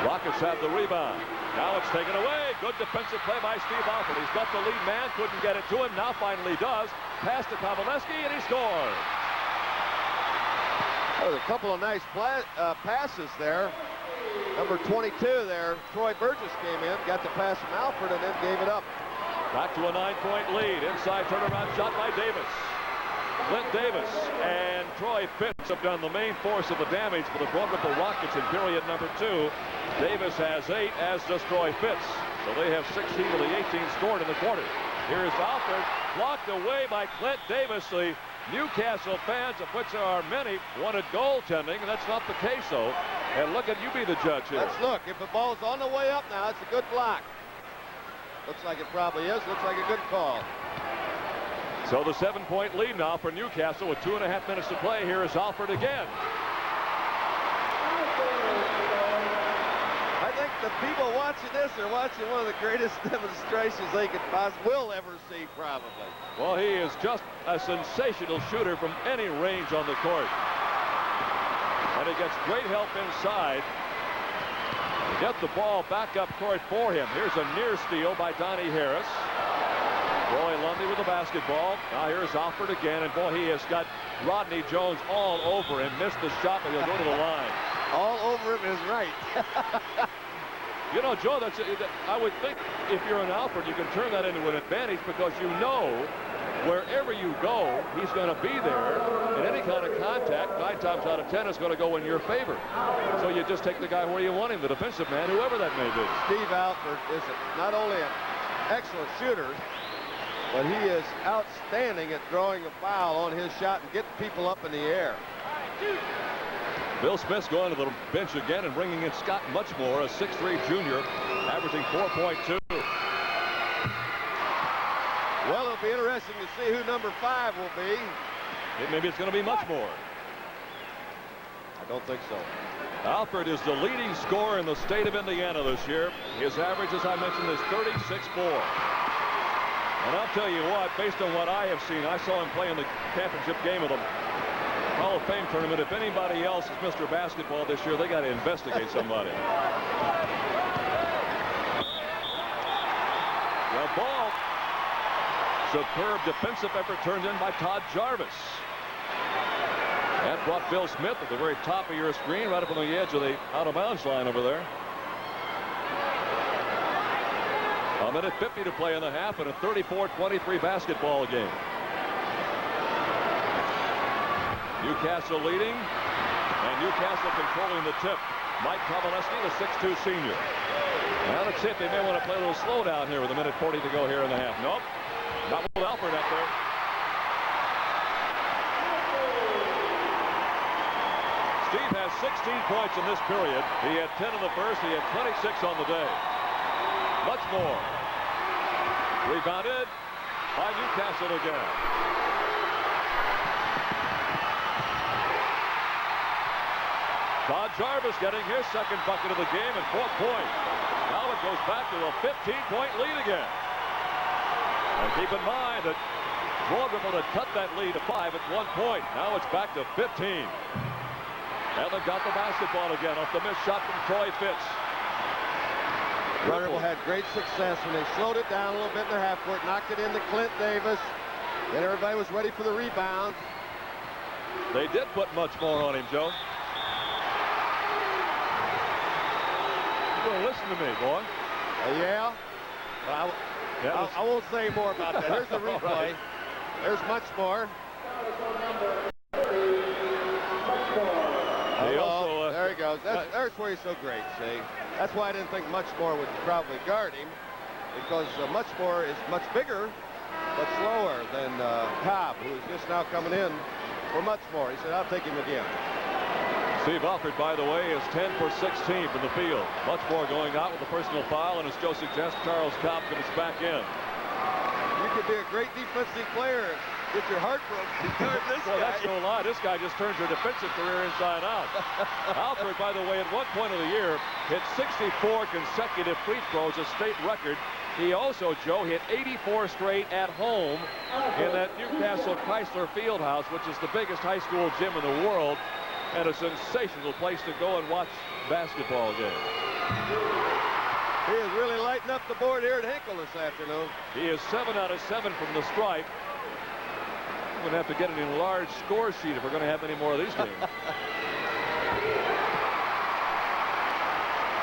Rockets have the rebound. Now it's taken away. Good defensive play by Steve Alford. He's got the lead man, couldn't get it to him. Now finally does. Pass to Kovaleski, and he scores. There was a couple of nice passes there. Number 22 there, Troy Burgess came in, got the pass from Alford, and then gave it up. Back to a 9-point lead. Inside turnaround shot by Davis. Clint Davis and Troy Pitts have done the main force of the damage for the Broad Ripple Rockets in period number 2. Davis has 8, as does Troy Pitts. So they have 16 of the 18 scored in the quarter. Here's Alford, blocked away by Clint Davis. The Newcastle fans, of which there are many, wanted goaltending, and that's not the case, though. And look at you be the judge here. Let's look. If the ball's on the way up now, it's a good block. Looks like it probably is. Looks like a good call. So the 7-point lead now for Newcastle with 2.5 minutes to play. Here is Alford again. I think the people watching this are watching one of the greatest demonstrations they will ever see, probably. Well, he is just a sensational shooter from any range on the court. And he gets great help inside. Get the ball back up court for him. Here's a near steal by Donnie Harris. Roy Lundy with the basketball. Now here's Alford again, and boy, he has got Rodney Jones all over him. Missed the shot, but he'll go to the line. All over him is right. You know, Joe, I would think if you're an Alford, you can turn that into an advantage because you know wherever you go, he's going to be there. And any kind of contact, 9 times out of 10, is going to go in your favor. So you just take the guy where you want him, the defensive man, whoever that may be. Steve Alford is not only an excellent shooter, but he is outstanding at drawing a foul on his shot and getting people up in the air. Bill Smith's going to the bench again and bringing in Scott Muchmore, a 6'3 junior, averaging 4.2. Well, it'll be interesting to see who number 5 will be. Maybe it's going to be Muchmore. I don't think so. Alford is the leading scorer in the state of Indiana this year. His average, as I mentioned, is 36.4. And I'll tell you what, based on what I have seen, I saw him play in the championship game of the Hall of Fame tournament. If anybody else is Mr. Basketball this year, they got to investigate somebody. The ball. Superb defensive effort turned in by Todd Jarvis. That brought Bill Smith at the very top of your screen, right up on the edge of the out-of-bounds line over there. A minute 50 to play in the half in a 34-23 basketball game. Newcastle leading, and Newcastle controlling the tip. Mike Kowaleski, the 6'2 senior. Now let's see if they may want to play a little slowdown here with a minute 40 to go here in the half. Nope, not with Alford up there. Steve has 16 points in this period. He had 10 in the first. He had 26 on the day. Much more. Rebounded by Newcastle again. Todd Jarvis getting his second bucket of the game and 4 points. Now it goes back to a 15-point lead again. And keep in mind that Broad Ripple had cut that lead to 5 at 1 point. Now it's back to 15. And they got the basketball again off the missed shot from Troy Pitts. Broad Ripple had great success when they slowed it down a little bit in their half court, knocked it into Clint Davis. Then everybody was ready for the rebound. They did put much more on him, Joe. Well, listen to me, boy. Yeah? Well, I won't say more about that. Here's the replay. There's much more. There he goes. There's where he's so great, see? That's why I didn't think much more would probably guard him, because much more is much bigger, but slower than Cobb, who is just now coming in for much more. He said, I'll take him again. Steve Alford, by the way, is 10 for 16 from the field. Much more going out with a personal foul, and as Joe suggests, Charles Cobb comes back in. You could be a great defensive player. Get your heart broken. This well, guy. That's no lie. This guy just turns your defensive career inside out. Alford, by the way, at one point of the year, hit 64 consecutive free throws, a state record. He also, Joe, hit 84 straight at home in that Newcastle Chrysler Fieldhouse, which is the biggest high school gym in the world, and a sensational place to go and watch basketball games. He is really lighting up the board here at Hinkle this afternoon. He is 7 out of 7 from the stripe. We're going to have to get an enlarged score sheet if we're going to have any more of these games.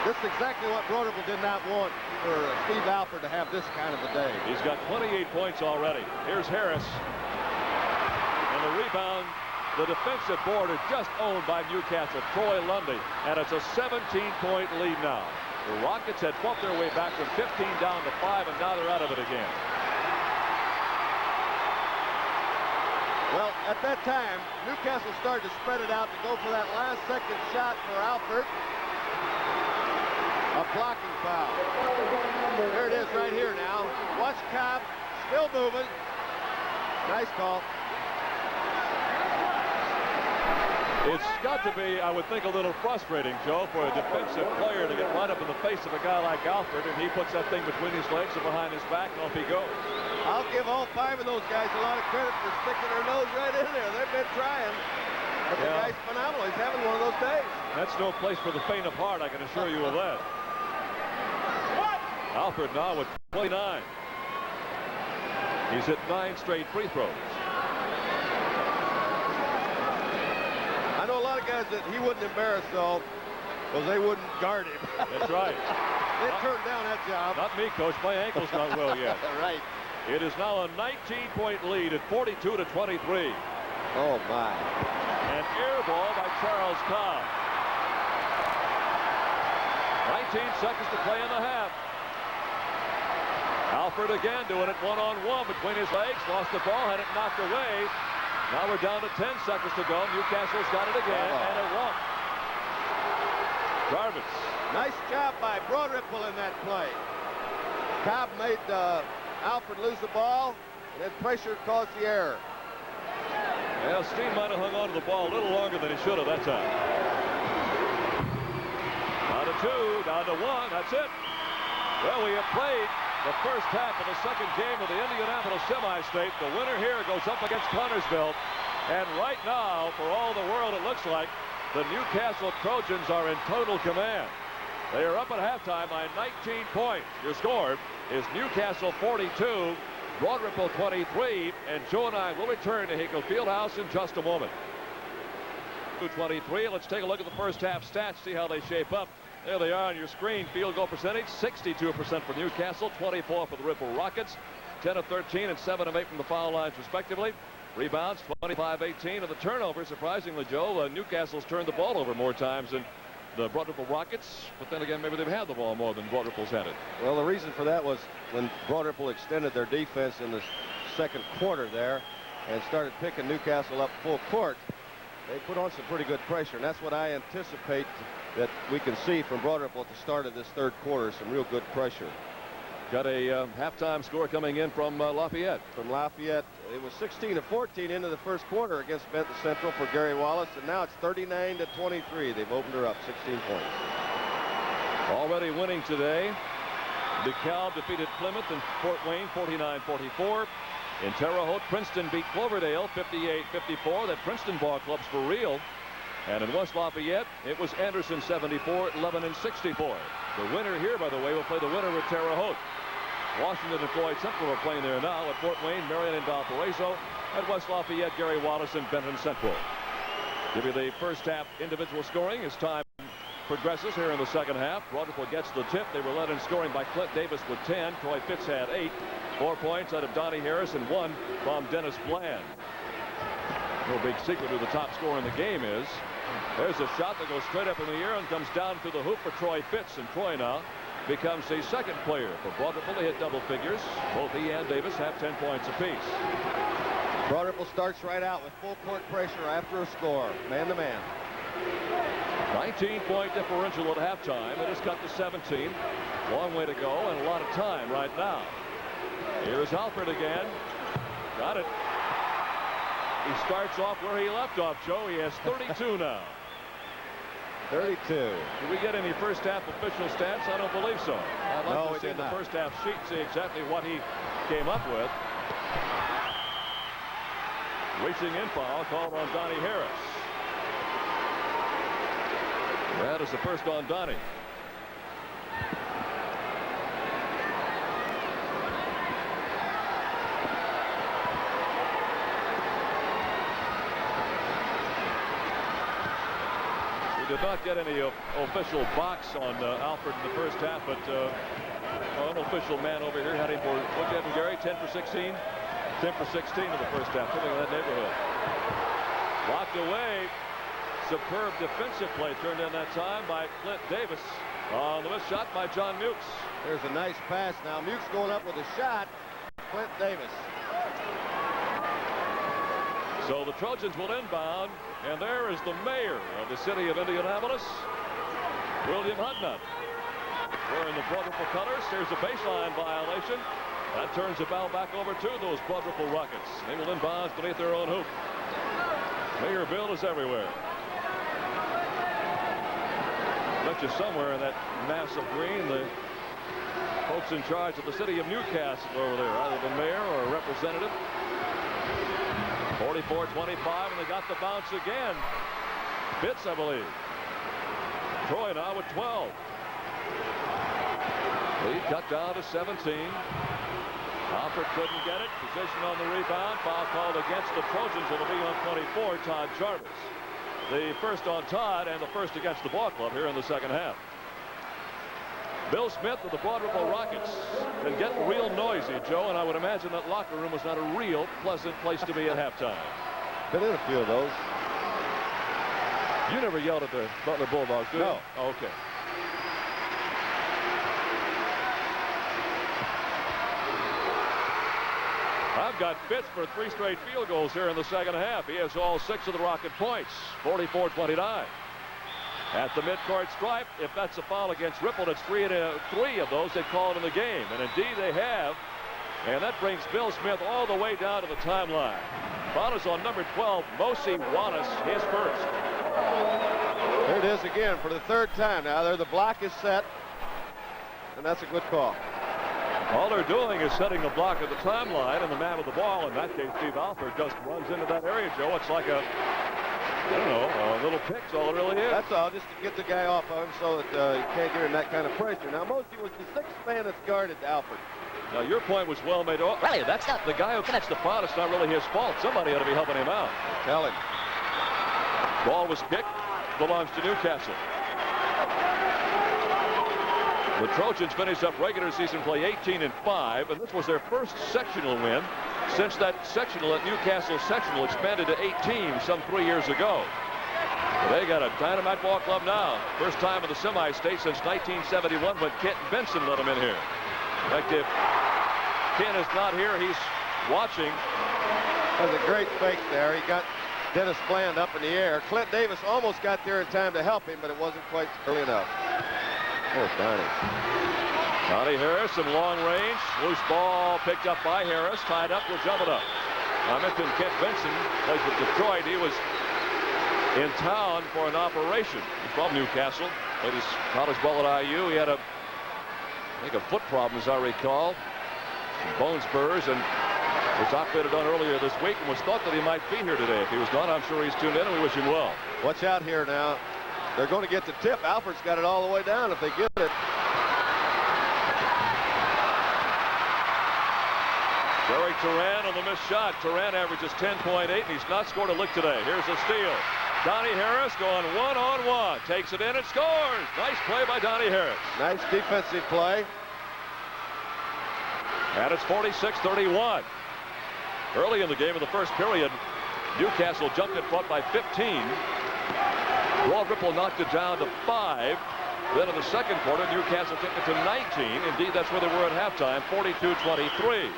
This is exactly what Broad Ripple did not want for Steve Alford to have this kind of a day. He's got 28 points already. Here's Harris. And the rebound, the defensive board is just owned by Newcastle, Troy Lundy, and it's a 17-point lead now. The Rockets had fought their way back from 15 down to 5, and now they're out of it again. Well, at that time, Newcastle started to spread it out to go for that last second shot for Alford. A blocking foul. There it is right here now. Watch Cobb, still moving. Nice call. It's got to be, I would think, a little frustrating, Joe, for a defensive player to get right up in the face of a guy like Alford, and he puts that thing between his legs and behind his back, and off he goes. I'll give all 5 of those guys a lot of credit for sticking their nose right in there. They've been trying. But the guy's phenomenal. He's having one of those days. That's no place for the faint of heart, I can assure you of that. Alford now with 29. He's hit 9 straight free throws. I know a lot of guys that he wouldn't embarrass, though, because they wouldn't guard him. That's right. They turned down that job. Not me, Coach. My ankle's not well yet. Right. It is now a 19-point lead at 42 to 23. Oh, my. An air ball by Charles Cobb. 19 seconds to play in the half. Alford again doing it one-on-one between his legs. Lost the ball, had it knocked away. Now we're down to 10 seconds to go. Newcastle's got it again, and it won't. Jarvis. Nice job by Broadripple in that play. Cobb made Alford lose the ball, and then pressure caused the error. Well, Steen might have hung on to the ball a little longer than he should have that time. Down to 2, down to 1, that's it. Well, we have played the first half of the second game of the Indianapolis semi-state. The winner here goes up against Connorsville. And right now, for all the world, it looks like the Newcastle Trojans are in total command. They are up at halftime by 19 points. Your score is Newcastle 42, Broadripple 23, and Joe and I will return to Hinkle Fieldhouse in just a moment. 23. Let's take a look at the first half stats, see how they shape up. There they are on your screen. Field goal percentage, 62% for Newcastle, 24 for the Ripple Rockets, 10 of 13 and 7 of 8 from the foul lines, respectively. Rebounds, 25-18, and the turnovers, surprisingly, Joe, Newcastle's turned the ball over more times than the Broadripple Rockets, but then again, maybe they've had the ball more than Broadripple's had it. Well, the reason for that was when Broadripple extended their defense in the second quarter there and started picking Newcastle up full court. They put on some pretty good pressure, and that's what I anticipate that we can see from Broadripple at the start of this third quarter, some real good pressure. Got a halftime score coming in from Lafayette. From Lafayette, it was 16-14 into the first quarter against Benton Central for Gary Wallace, and now it's 39-23. They've opened her up 16 points. Already winning today. DeKalb defeated Plymouth and Fort Wayne 49-44. In Terre Haute, Princeton beat Cloverdale 58-54. That Princeton ball club's for real. And in West Lafayette, it was Anderson 74, Lebanon 64. The winner here, by the way, will play the winner at Terre Haute. Washington and Floyd Central are playing there now. At Fort Wayne, Marion and Valparaiso. At West Lafayette, Gary Wallace and Benton Central. Give you the first half individual scoring as time progresses here in the second half. Broadripple gets the tip. They were led in scoring by Clint Davis with 10. Troy Fitz had 8. 4 points out of Donnie Harris and 1 from Dennis Bland. No big secret who the top scorer in the game is. There's a shot that goes straight up in the air and comes down to the hoop for Troy Fitz. And Troy now becomes the second player for Broadripple to hit double figures. Both he and Davis have 10 points apiece. Broadripple starts right out with full court pressure after a score, man-to-man. 19-point differential at halftime. It has cut to 17. Long way to go and a lot of time right now. Here's Alford again. Got it. He starts off where he left off, Joe. He has 32 now. 32. Did we get any first half official stats? I don't believe so. I'd like to see the first half sheet, see exactly what he came up with. Reaching in foul called on Donnie Harris. That is the first on Donnie. We did not get any official box on Alford in the first half, but an official man over here had him for, look at him, Gary, 10 for 16? 10 for 16 in the first half, something in that neighborhood. Blocked away. Superb defensive play turned in that time by Clint Davis on the missed shot by John Mukes. There's a nice pass now. Mukes going up with a shot. Clint Davis. So the Trojans will inbound, and there is the mayor of the city of Indianapolis, William Hudnut, wearing the Blood Ripple colors. Here's a baseline violation. That turns the ball back over to those Blood Ripple Rockets. They will inbound beneath their own hoop. Mayor Bill is everywhere. Bet you somewhere in that mass of green, the folks in charge of the city of Newcastle over there, either the mayor or a representative. 44-25, and they got the bounce again. Fitz, I believe. Troy now with 12. Lead cut down to 17. Alford couldn't get it. Position on the rebound. Foul called against the Trojans. It'll be on 24, Todd Jarvis. The first on Todd and the first against the ball club here in the second half. Bill Smith of the Broad Ripple Rockets can get real noisy, Joe, and I would imagine that locker room was not a real pleasant place to be at halftime. Been in a few of those. You never yelled at the Butler Bulldogs, did you? No. Oh, okay. I've got Fitz for 3 straight field goals here in the second half. He has all 6 of the Rocket points. 44-29. At the midcourt stripe, if that's a foul against Ripple, it's 3 of those they call it in the game. And indeed they have. And that brings Bill Smith all the way down to the timeline. Foul is on number 12, Mosi Wallace, his first. There it is again for the 3rd time now. There the block is set. And that's a good call. All they're doing is setting the block at the timeline, and the man with the ball, in that case, Steve Alford, just runs into that area, Joe. It's like a little pick's all it really is. That's all, just to get the guy off of him so that you can't give him that kind of pressure. Now, Mosi was the 6th man that's guarded Alford. Now, your point was well made. Oh, really, that's not the guy who catches the foul. It's not really his fault. Somebody ought to be helping him out. Tell him. Ball was kicked. Belongs to Newcastle. The Trojans finished up regular season play 18-5, and this was their first sectional win since that sectional at Newcastle sectional expanded to 8 teams some 3 years ago. But they got a dynamite ball club now. First time in the semi-state since 1971 when Kent Benson let them in here. In fact, if Kent is not here, he's watching. That was a great fake there. He got Dennis Bland up in the air. Clint Davis almost got there in time to help him, but it wasn't quite early enough. Oh, Donnie. Donnie Harris in long range. Loose ball picked up by Harris. Tied up, will jump it up. I mentioned Kent Benson plays with Detroit. He was in town for an operation. He's from Newcastle. Played his college ball at IU. He had I think a foot problem, as I recall. Bone spurs, and was operated on earlier this week and was thought that he might be here today. If he was not, I'm sure he's tuned in, and we wish him well. Watch out here now. They're going to get the tip. Alford's got it all the way down if they get it. Derek Turan on the missed shot. Turan averages 10.8, and he's not scored a lick today. Here's a steal. Donnie Harris going one-on-one. Takes it in and scores. Nice play by Donnie Harris. Nice defensive play. And it's 46-31. Early in the game, in the first period, Newcastle jumped in front by 15. Broad Ripple knocked it down to 5. Then in the second quarter, Newcastle took it to 19. Indeed, that's where they were at halftime, 42-23.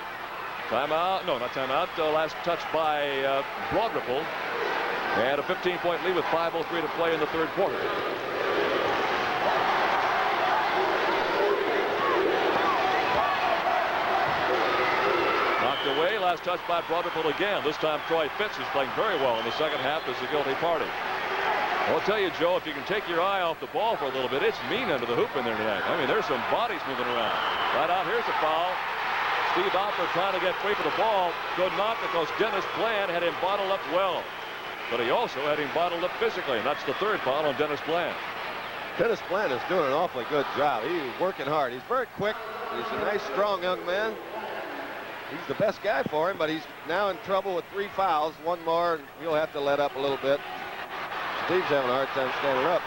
Timeout. No, not timeout. Last touch by Broad Ripple. And a 15-point lead with 5:03 to play in the third quarter. Knocked away. Last touch by Broad Ripple again. This time, Troy Fitz is playing very well in the second half as the guilty party. I'll tell you, Joe, if you can take your eye off the ball for a little bit, it's mean under the hoop in there tonight. I mean, there's some bodies moving around. Right out, here's a foul. Steve Alford trying to get free for the ball. Could not, because Dennis Bland had him bottled up well. But he also had him bottled up physically, and that's the third foul on Dennis Bland. Dennis Bland is doing an awfully good job. He's working hard. He's very quick. He's a nice, strong young man. He's the best guy for him, but he's now in trouble with 3 fouls. One more, and he'll have to let up a little bit. Steve's having a hard time standing up.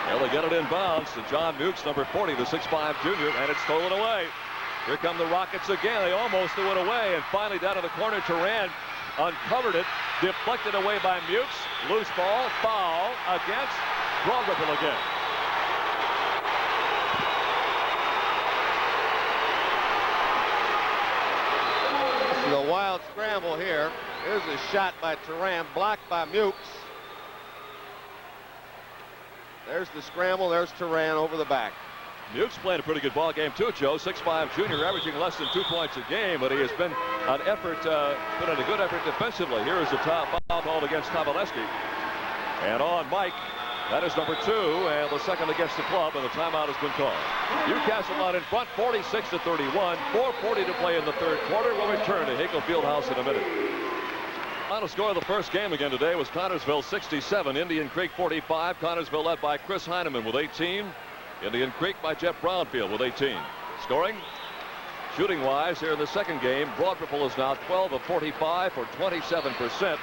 Well, they get it inbounds to John Mukes, number 40, the 6'5 junior, and it's stolen away. Here come the Rockets again. They almost threw it away, and finally down to the corner, Turan uncovered it, Deflected away by Mukes. Loose ball. Foul against Broad Ripple again. This is a wild scramble here. Here's a shot by Turan, blocked by Mukes. There's the scramble. There's Turan over the back. Mukes playing a pretty good ball game too, Joe. 6'5" junior, averaging less than 2 points a game, but he has been an effort, put in a good effort defensively. Here is the foul called against Kowaleski. And on Mike, that is number 2, and the second against the club, and the timeout has been called. Newcastle out in front, 46-31. 4:40 to play in the third quarter. We'll return to Hinkle Fieldhouse in a minute. Final score of the first game again today was Connorsville 67, Indian Creek 45. Connorsville led by Chris Heineman with 18. Indian Creek by Jeff Brownfield with 18. Scoring, shooting-wise here in the second game, Broad Ripple is now 12 of 45 for 27%.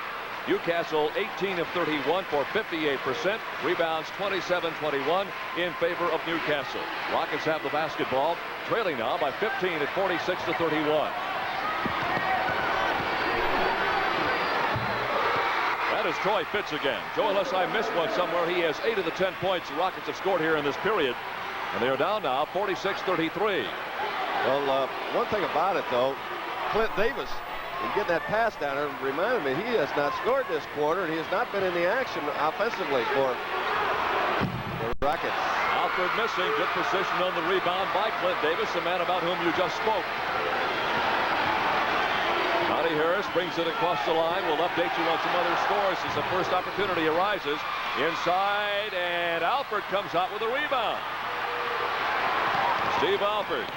Newcastle 18 of 31 for 58%. Rebounds 27-21 in favor of Newcastle. Rockets have the basketball, trailing now by 15 at 46-31. That is Troy Fitz again. Joe, unless I missed one somewhere, he has 8 of the 10 points the Rockets have scored here in this period. And they are down now 46-33. Well, one thing about it, though, Clint Davis, in getting that pass down there, reminded me he has not scored this quarter, and he has not been in the action offensively for the Rockets. Alford missing. Good position on the rebound by Clint Davis, the man about whom you just spoke. Donnie Harris brings it across the line. We'll update you on some other scores as the first opportunity arises. Inside, and Alford comes out with a rebound. Steve Alford.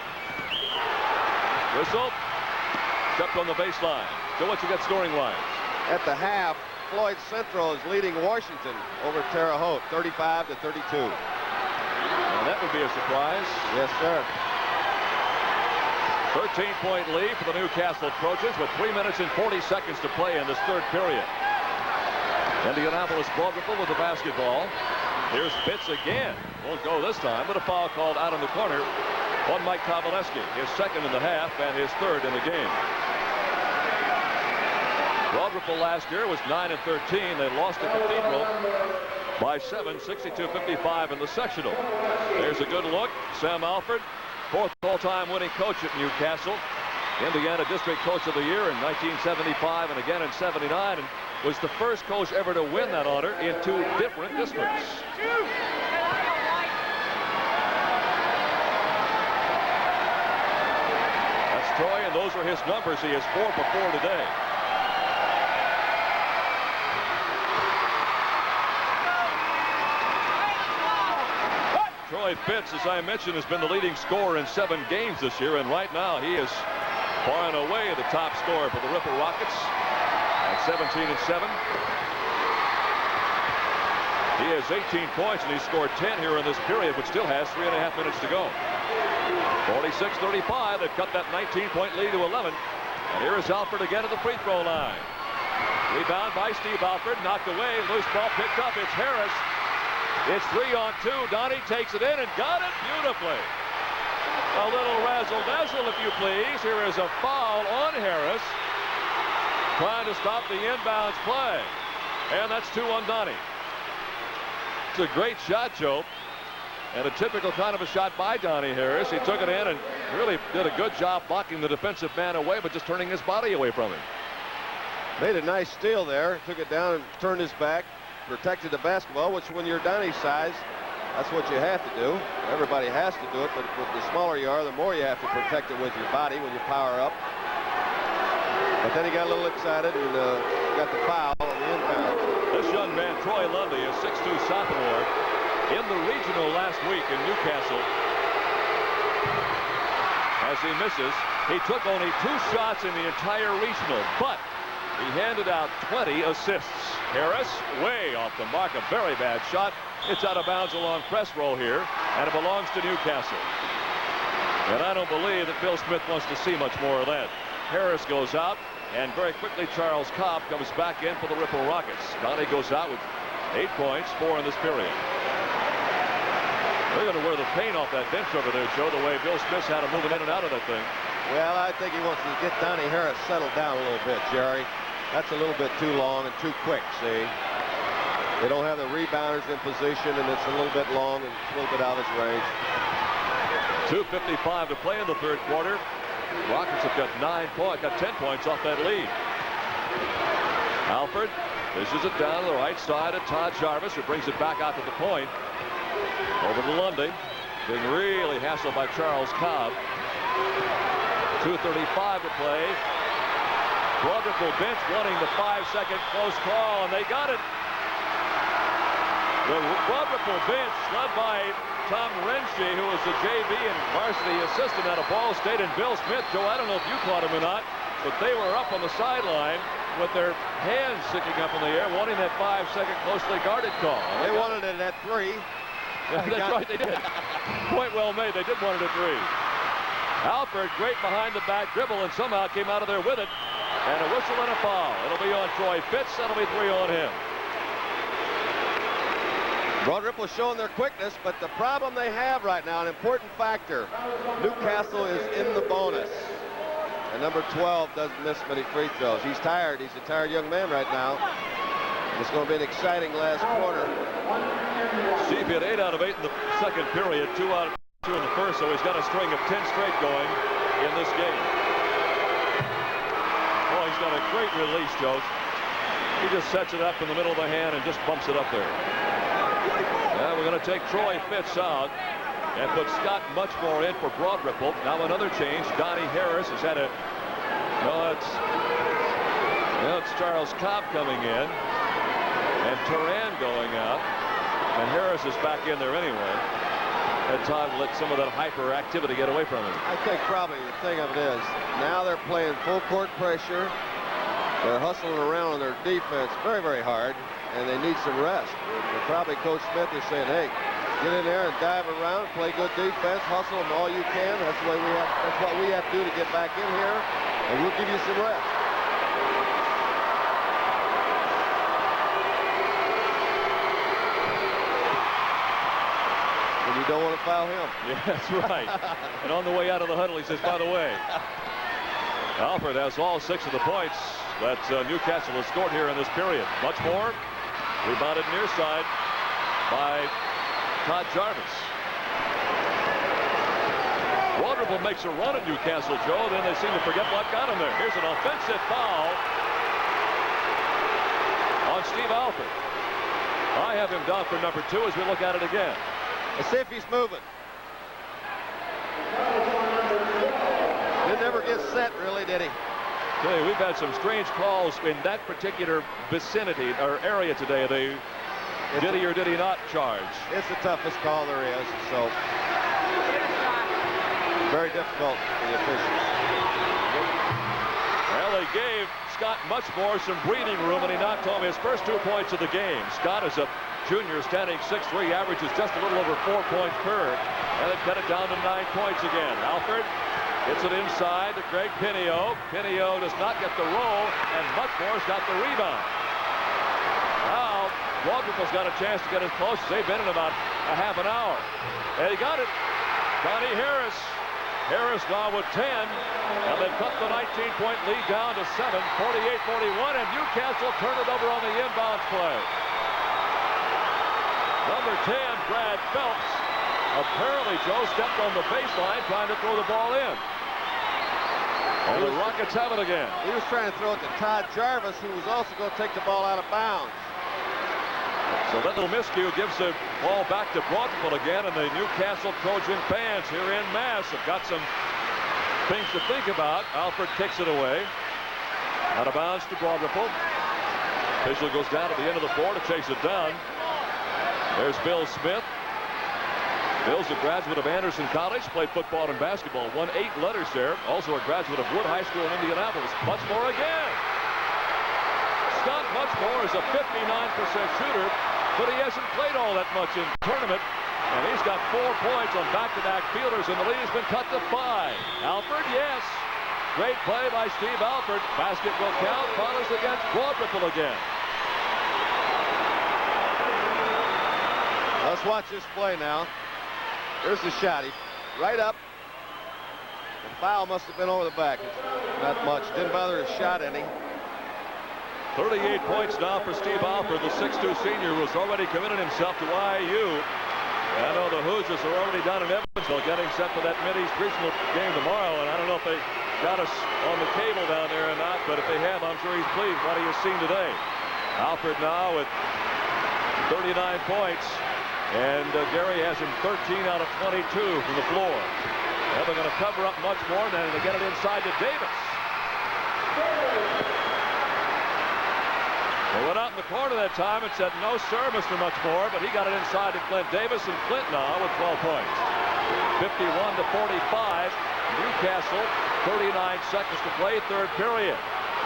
Whistle. Stepped on the baseline. So what you got scoring lines? At the half, Floyd Central is leading Washington over Terre Haute, 35-32. Well, that would be a surprise. Yes, sir. 13-point lead for the Newcastle Trojans with 3 minutes and 40 seconds to play in this third period. Indianapolis Broad Ripple with the basketball. Here's Fitz again. Won't go this time, but a foul called out in the corner on Mike Kowaleski. His second in the half and his third in the game. Broad Ripple last year was 9 and 13. They lost to Cathedral by 7, 62-55 in the sectional. There's a good look. Sam Alford, 4th all-time winning coach at Newcastle. Indiana District Coach of the Year in 1975 and again in 79, and was the first coach ever to win that honor in 2 different districts. That's Troy, and those are his numbers. He is 4 for 4 today. Troy Fitz, as I mentioned, has been the leading scorer in 7 games this year, and right now he is far and away the top scorer for the Ripple Rockets at 17 and 7. He has 18 points, and he scored 10 here in this period, which still has 3.5 minutes to go. 46-35. They've cut that 19-point lead to 11. And here is Alford again at the free throw line. Rebound by Steve Alford, knocked away. Loose ball picked up. It's Harris. It's 3-on-2. Donnie takes it in and got it beautifully. A little razzle-dazzle, if you please. Here is a foul on Harris, trying to stop the inbounds play. And that's 2 on Donnie. It's a great shot, Joe, and a typical kind of a shot by Donnie Harris. He took it in and really did a good job blocking the defensive man away, but just turning his body away from him. Made a nice steal there. Took it down and turned his back. Protected the basketball, which when you're Donnie's size, that's what you have to do. Everybody has to do it, but the smaller you are, the more you have to protect it with your body when you power up. But then he got a little excited and got the foul on the inbound. This young man, Troy Lundy, a 6'2 sophomore, in the regional last week in Newcastle. As he misses, he took only 2 shots in the entire regional, but he handed out 20 assists. Harris, way off the mark, a very bad shot. It's out of bounds along press row here, and it belongs to Newcastle. And I don't believe that Bill Smith wants to see much more of that. Harris goes out, and very quickly Charles Cobb comes back in for the Ripple Rockets. Donnie goes out with 8 points, 4 in this period. They're going to wear the paint off that bench over there, Joe, the way Bill Smith's had him moving in and out of that thing. Well, I think he wants to get Donnie Harris settled down a little bit, Jerry. That's a little bit too long and too quick, see? They don't have the rebounders in position, and it's a little bit long and a little bit out of his range. 2:55 to play in the third quarter. Rockets have got 10 points off that lead. Alford dishes it down to the right side of Todd Jarvis, who brings it back out to the point. Over to Lundy, being really hassled by Charles Cobb. 2:35 to play. Broad Ripple bench wanting the 5-second close call, and they got it. The Broad Ripple bench, led by Tom Renshie, who was the JV and varsity assistant out of Ball State, and Bill Smith. Joe, I don't know if you caught him or not, but they were up on the sideline with their hands sticking up in the air, wanting that 5-second closely guarded call. They wanted it at 3. That's right, they did. Point well made. They did want it at 3. Alford, great behind the back dribble, and somehow came out of there with it. And a whistle and a foul. It'll be on Troy Fitz. That'll be 3 on him. Broad Ripple showing their quickness, but the problem they have right now, an important factor, Newcastle is in the bonus. And number 12 doesn't miss many free throws. He's tired. He's a tired young man right now. It's going to be an exciting last quarter. Steve hit 8 out of 8 in the second period, 2 out of 2 in the first, so he's got a string of 10 straight going in this game. Oh, he's got a great release, Joe. He just sets it up in the middle of the hand and just bumps it up there. Now we're going to take Troy Fitz out and put Scott Muchmore in for Broad Ripple. Now another change. Donnie Harris has had a... No, it's Charles Cobb coming in. And Turan going out. And Harris is back in there anyway. And Todd let some of that hyperactivity get away from him. I think probably the thing of it is, now they're playing full court pressure. They're hustling around on their defense very, very hard, and they need some rest. And probably Coach Smith is saying, hey, get in there and dive around, play good defense, hustle them all you can. That's what we have to do to get back in here, and we'll give you some rest. And you don't want to foul him. Yeah, that's right. And on the way out of the huddle, he says, by the way, Alford has all 6 of the points that Newcastle has scored here in this period. Much more. Rebounded near side by Todd Jarvis. Broad Ripple makes a run at Newcastle, Joe. Then they seem to forget what got him there. Here's an offensive foul on Steve Alford. I have him down for number 2 as we look at it again. Let's see if he's moving. He never gets set, really, did he? Okay, we've had some strange calls in that particular vicinity or area today. Did he or did he not charge? It's the toughest call there is, so very difficult for the officials. Well, they gave Scott Muchmore some breathing room, and he knocked home his first 2 points of the game. Scott is a junior, standing 6'3", averages just a little over 4 points per, and they cut it down to 9 points again. Alford gets it inside to Greg Pinio. Pinio does not get the roll, and Muchmore's got the rebound. Now, Broad Ripple's got a chance to get as close as they've been in about a half an hour. And he got it. Donnie Harris. Harris now with 10, and they've cut the 19-point lead down to 7, 48-41, and Newcastle turned it over on the inbounds play. Number 10, Brad Phelps. Apparently, Joe stepped on the baseline trying to throw the ball in. And the Rockets have it again. He was trying to throw it to Todd Jarvis, who was also going to take the ball out of bounds. So that little miscue gives the ball back to Broad Ripple again, and the Newcastle Trojan fans here in mass have got some things to think about. Alford kicks it away. Out of bounds to Broad Ripple. Official goes down at the end of the floor to chase it down. There's Bill Smith. Bill's a graduate of Anderson College, played football and basketball, won 8 letters there. Also a graduate of Wood High School in Indianapolis. Muchmore again. Scott Muchmore is a 59% shooter, but he hasn't played all that much in tournament. And he's got 4 points on back-to-back fielders, and the lead has been cut to 5. Alford, yes. Great play by Steve Alford. Basket will count. Follows against Broad Ripple again. Let's watch this play now. There's the shot. He right up. The foul must have been over the back. It's not much. Didn't bother his shot any. 38 points now for Steve Alford, the 6'2 senior, who's already committed himself to IU. I know the Hoosiers are already down in Evansville getting set for that Mid-East regional game tomorrow, and I don't know if they got us on the cable down there or not, but if they have, I'm sure he's pleased. What he has seen today. Alford now with 39 points, and Gary has him 13 out of 22 from the floor. Well, they're going to cover up much more, and then they get it inside to Davis. They went out in the corner that time and said, no, sir, Mr. Muchmore, but he got it inside to Clint Davis, and Clint now with 12 points. 51 to 45. Newcastle, 39 seconds to play, third period.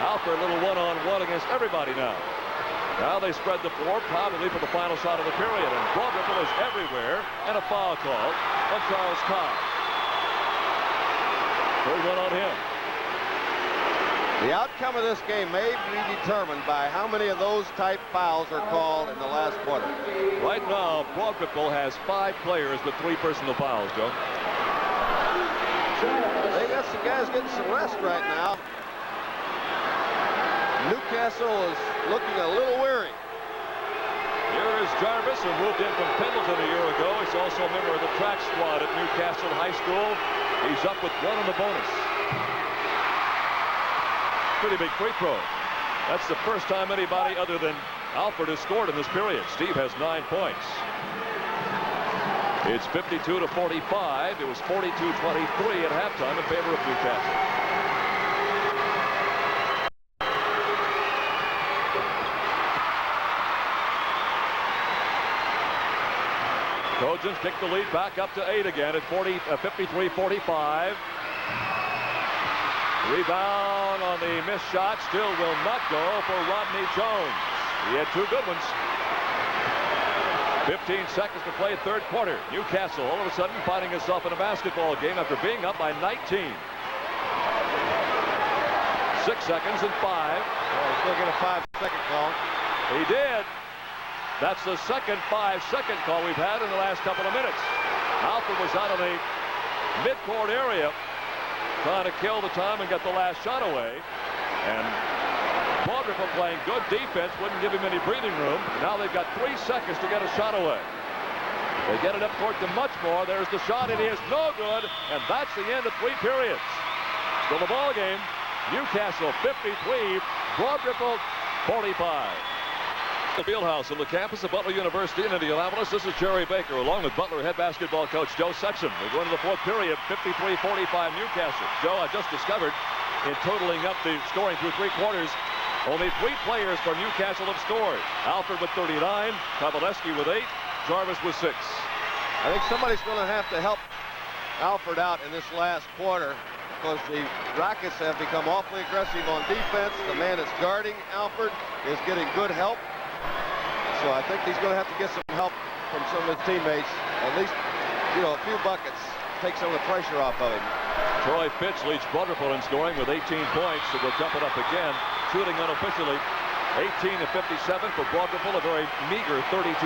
Alford, a little one-on-one against everybody now. Now they spread the floor, probably for the final shot of the period, and Broad Ripple is everywhere, and a foul call on Charles Cobb. Third one on him. The outcome of this game may be determined by how many of those type fouls are called in the last quarter. Right now, Broad Ripple has 5 players with 3 personal fouls, Joe. They got some guys getting some rest right now. Newcastle is looking a little weary. Here is Jarvis, who moved in from Pendleton a year ago. He's also a member of the track squad at Newcastle High School. He's up with 1 in the bonus. Pretty big free throw. That's the first time anybody other than Alford has scored in this period. Steve has 9 points. It's 52 to 45. It was 42-23 at halftime in favor of Newcastle. Trojans kick the lead back up to 8 again at 53-45. Rebound on the missed shot still will not go for Rodney Jones. He had 2 good ones. 15 seconds to play, third quarter. Newcastle all of a sudden finding himself in a basketball game after being up by 19. 6 seconds and 5. He's still get a 5-second call. He did. That's the second 5-second call we've had in the last couple of minutes. Alford was out of the midcourt area trying to kill the time and get the last shot away. And Broad Ripple playing good defense, wouldn't give him any breathing room. Now they've got 3 seconds to get a shot away. They get it up court to Muchmore. There's the shot. It is no good. And that's the end of 3 periods. Still the ball game. Newcastle 53, Broad Ripple 45. The fieldhouse on the campus of Butler University in Indianapolis. This is Jerry Baker along with Butler head basketball coach Joe Sexton. We're going to the 4th period, 53-45 Newcastle. Joe, I just discovered in totaling up the scoring through 3 quarters, only 3 players for Newcastle have scored. Alford with 39, Kowaleski with 8, Jarvis with 6. I think somebody's going to have to help Alford out in this last quarter because the Rockets have become awfully aggressive on defense. The man that's guarding Alford is getting good help. So I think he's going to have to get some help from some of his teammates. At least, a few buckets. Take some of the pressure off of him. Troy Pitts leads Broad Ripple in scoring with 18 points. So we'll jump it up again. Shooting unofficially. 18 of 57 for Broad Ripple, a very meager 32%.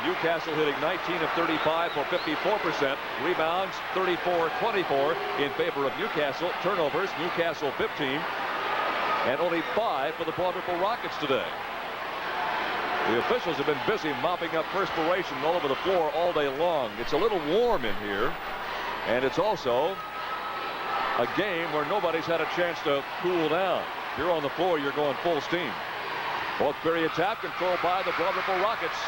Newcastle hitting 19 of 35 for 54%. Rebounds 34-24 in favor of Newcastle. Turnovers, Newcastle 15. And only 5 for the Broad Ripple Rockets today. The officials have been busy mopping up perspiration all over the floor all day long. It's a little warm in here, and it's also a game where nobody's had a chance to cool down. If you're on the floor, you're going full steam. 4th period tap controlled by the Broad Ripple Rockets.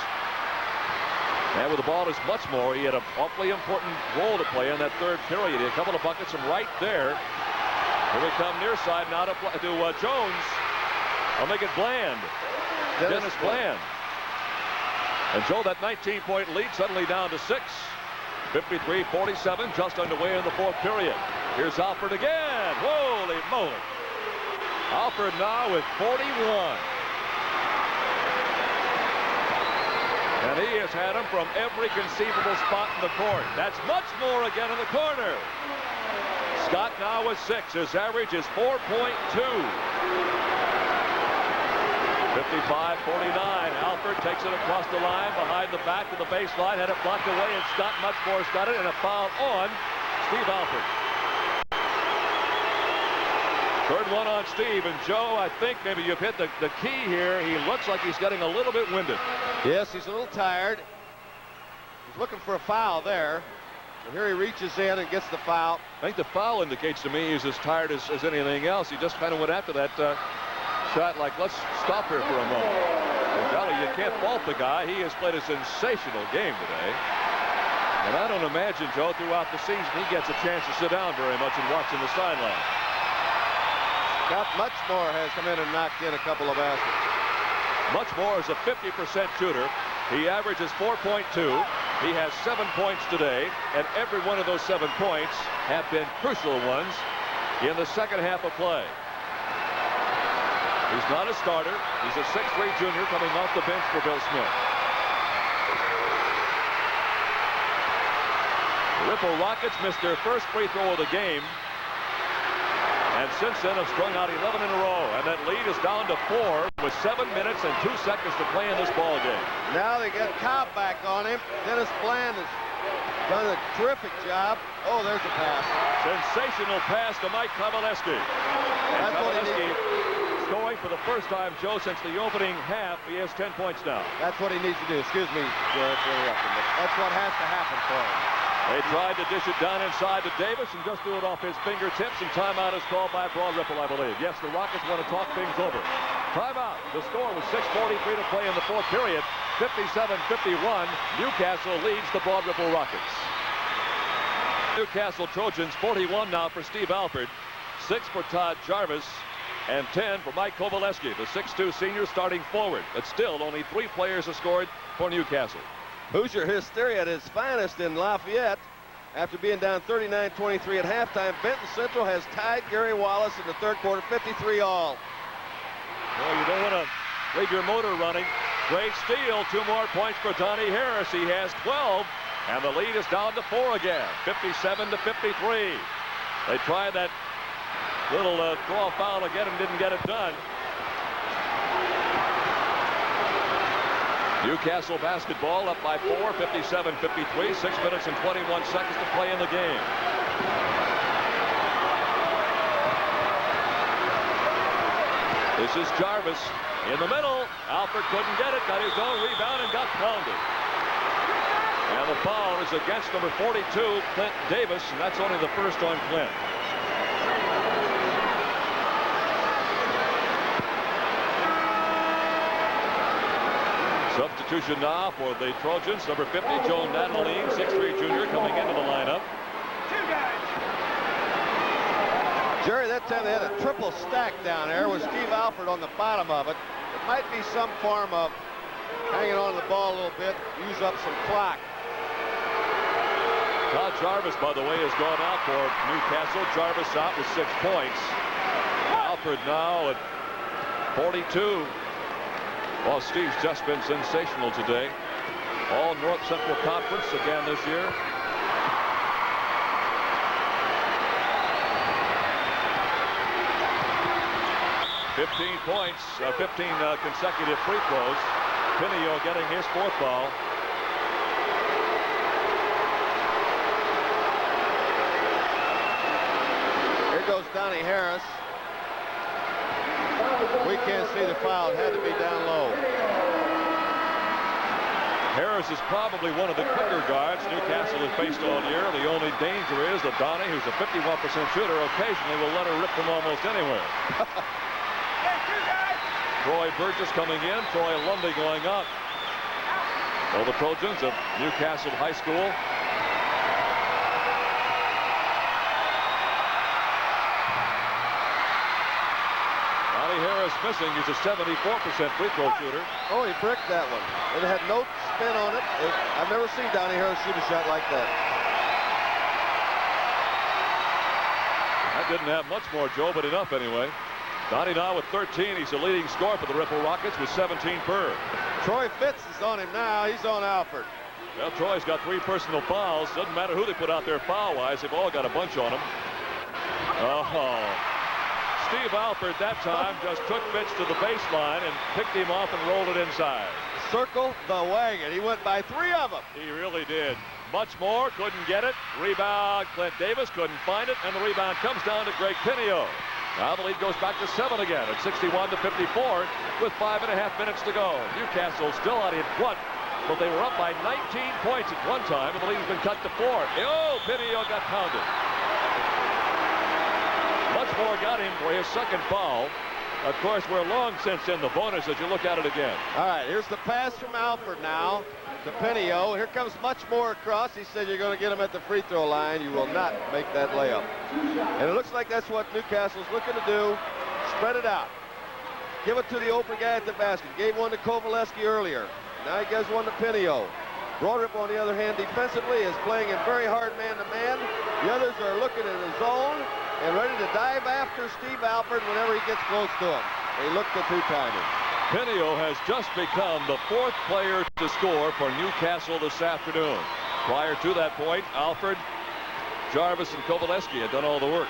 And with the ball is Muchmore, he had an awfully important role to play in that 3rd period. He had a couple of buckets from right there. Here we come near side now to Jones. I'll make it Bland. Dennis Bland. And Joe, that 19-point lead suddenly down to 6. 53-47, just underway in the 4th period. Here's Alford again. Holy moly. Alford now with 41. And he has had him from every conceivable spot in the court. That's Muchmore again in the corner. Scott now with 6. His average is 4.2. 55-49. Alford takes it across the line, behind the back to the baseline, had it blocked away, and Scott Muchmore's got it, and a foul on Steve Alford. Third one on Steve. And Joe, I think maybe you've hit the key here. He looks like he's getting a little bit winded. Yes, he's a little tired. He's looking for a foul there. And here he reaches in and gets the foul. I think the foul indicates to me he's as tired as anything else. He just kind of went after that shot like, let's stop here for a moment. Well, golly, you can't fault the guy. He has played a sensational game today. And I don't imagine, Joe, throughout the season he gets a chance to sit down very much and watch in the sideline. Scott Muchmore has come in and knocked in a couple of baskets. Muchmore is a 50% shooter. He averages 4.2. He has 7 points today, and every one of those 7 points have been crucial ones in the second half of play. He's not a starter. He's a 6'3" junior coming off the bench for Bill Smith. The Ripple Rockets missed their first free throw of the game, and since then have strung out 11 in a row, and that lead is down to 4 with 7 minutes and 2 seconds to play in this ball game. Now they get Cobb back on him. Dennis Bland has done a terrific job. Oh, there's a pass. Sensational pass to Mike Kovaleski. That's what he needs. Scoring for the first time, Joe, since the opening half. He has 10 points now. That's what he needs to do. Excuse me, George, for interrupting, but that's what has to happen for him. They tried to dish it down inside to Davis and just threw it off his fingertips, and timeout is called by Broad Ripple, I believe. Yes, the Rockets want to talk things over. Timeout. The score was 6:43 to play in the fourth period. 57-51. Newcastle leads the Broad Ripple Rockets. Newcastle Trojans 41 now for Steve Alford, 6 for Todd Jarvis, and 10 for Mike Kovaleski, the 6'2" senior starting forward. But still, only 3 players have scored for Newcastle. Hoosier hysteria at its finest in Lafayette. After being down 39-23 at halftime, Benton Central has tied Gary Wallace in the third quarter, 53 all. Well, you don't want to leave your motor running. Great steal. 2 more points for Donnie Harris. He has 12, and the lead is down to 4 again, 57-53. They tried that little draw foul again and didn't get it done. Newcastle basketball up by 4, 57-53, 6 minutes and 21 seconds to play in the game. This is Jarvis in the middle. Alford couldn't get it, got his own rebound and got pounded. And the foul is against number 42, Clint Davis, and that's only the first on Clint. Substitution now for the Trojans. Number 50, Joe Nataline, 6'3" junior, coming into the lineup. Jerry, that time they had a triple stack down there with Steve Alford on the bottom of it. It might be some form of hanging on to the ball a little bit, use up some clock. Todd Jarvis, by the way, has gone out for Newcastle. Jarvis out with 6 points. Alford now at 42. Well, Steve's just been sensational today. All North Central Conference again this year. $15 points, 15 consecutive free throws. Pinio getting his 4th foul. Here goes Donnie Harris. We can't see the foul. It had to be down low. Harris is probably one of the quicker guards Newcastle has faced all year. The only danger is that Donnie, who's a 51% shooter, occasionally will let her rip from almost anywhere. Troy Burgess coming in. Troy Lundy going out. Well, the Trojans of Newcastle High School. Harris missing. He's a 74% free throw shooter. Oh, he bricked that one. It had no spin on it. I've never seen Donnie Harris shoot a shot like that. That didn't have much more, Joe, but enough anyway. Donnie now with 13. He's the leading scorer for the Ripple Rockets with 17 per. Troy Fitz is on him now. He's on Alford. Well, Troy's got 3 personal fouls. Doesn't matter who they put out there foul-wise. They've all got a bunch on them. Oh. Steve Alford that time just took Fitz to the baseline and picked him off and rolled it inside. Circle the wagon. He went by 3 of them. He really did. Much more, couldn't get it. Rebound, Clint Davis couldn't find it, and the rebound comes down to Greg Pinio. Now the lead goes back to 7 again at 61-54 with 5.5 minutes to go. Newcastle still out in front, but they were up by 19 points at one time, and the lead has been cut to 4. Oh, Pinio got pounded. Much more got him for his second foul. Of course, we're long since in the bonus as you look at it again. All right, here's the pass from Alford now to Pinio. Here comes much more across. He said you're going to get him at the free throw line. You will not make that layup. And it looks like that's what Newcastle's looking to do. Spread it out. Give it to the open guy at the basket. Gave one to Kovaleski earlier. Now he gives one to Pinio. Broadripple, on the other hand, defensively is playing in very hard man-to-man. The others are looking at the zone and ready to dive after Steve Alford whenever he gets close to him. They look to two-timing. Pinio has just become the 4th player to score for Newcastle this afternoon. Prior to that point, Alford, Jarvis, and Kovaleski had done all the work.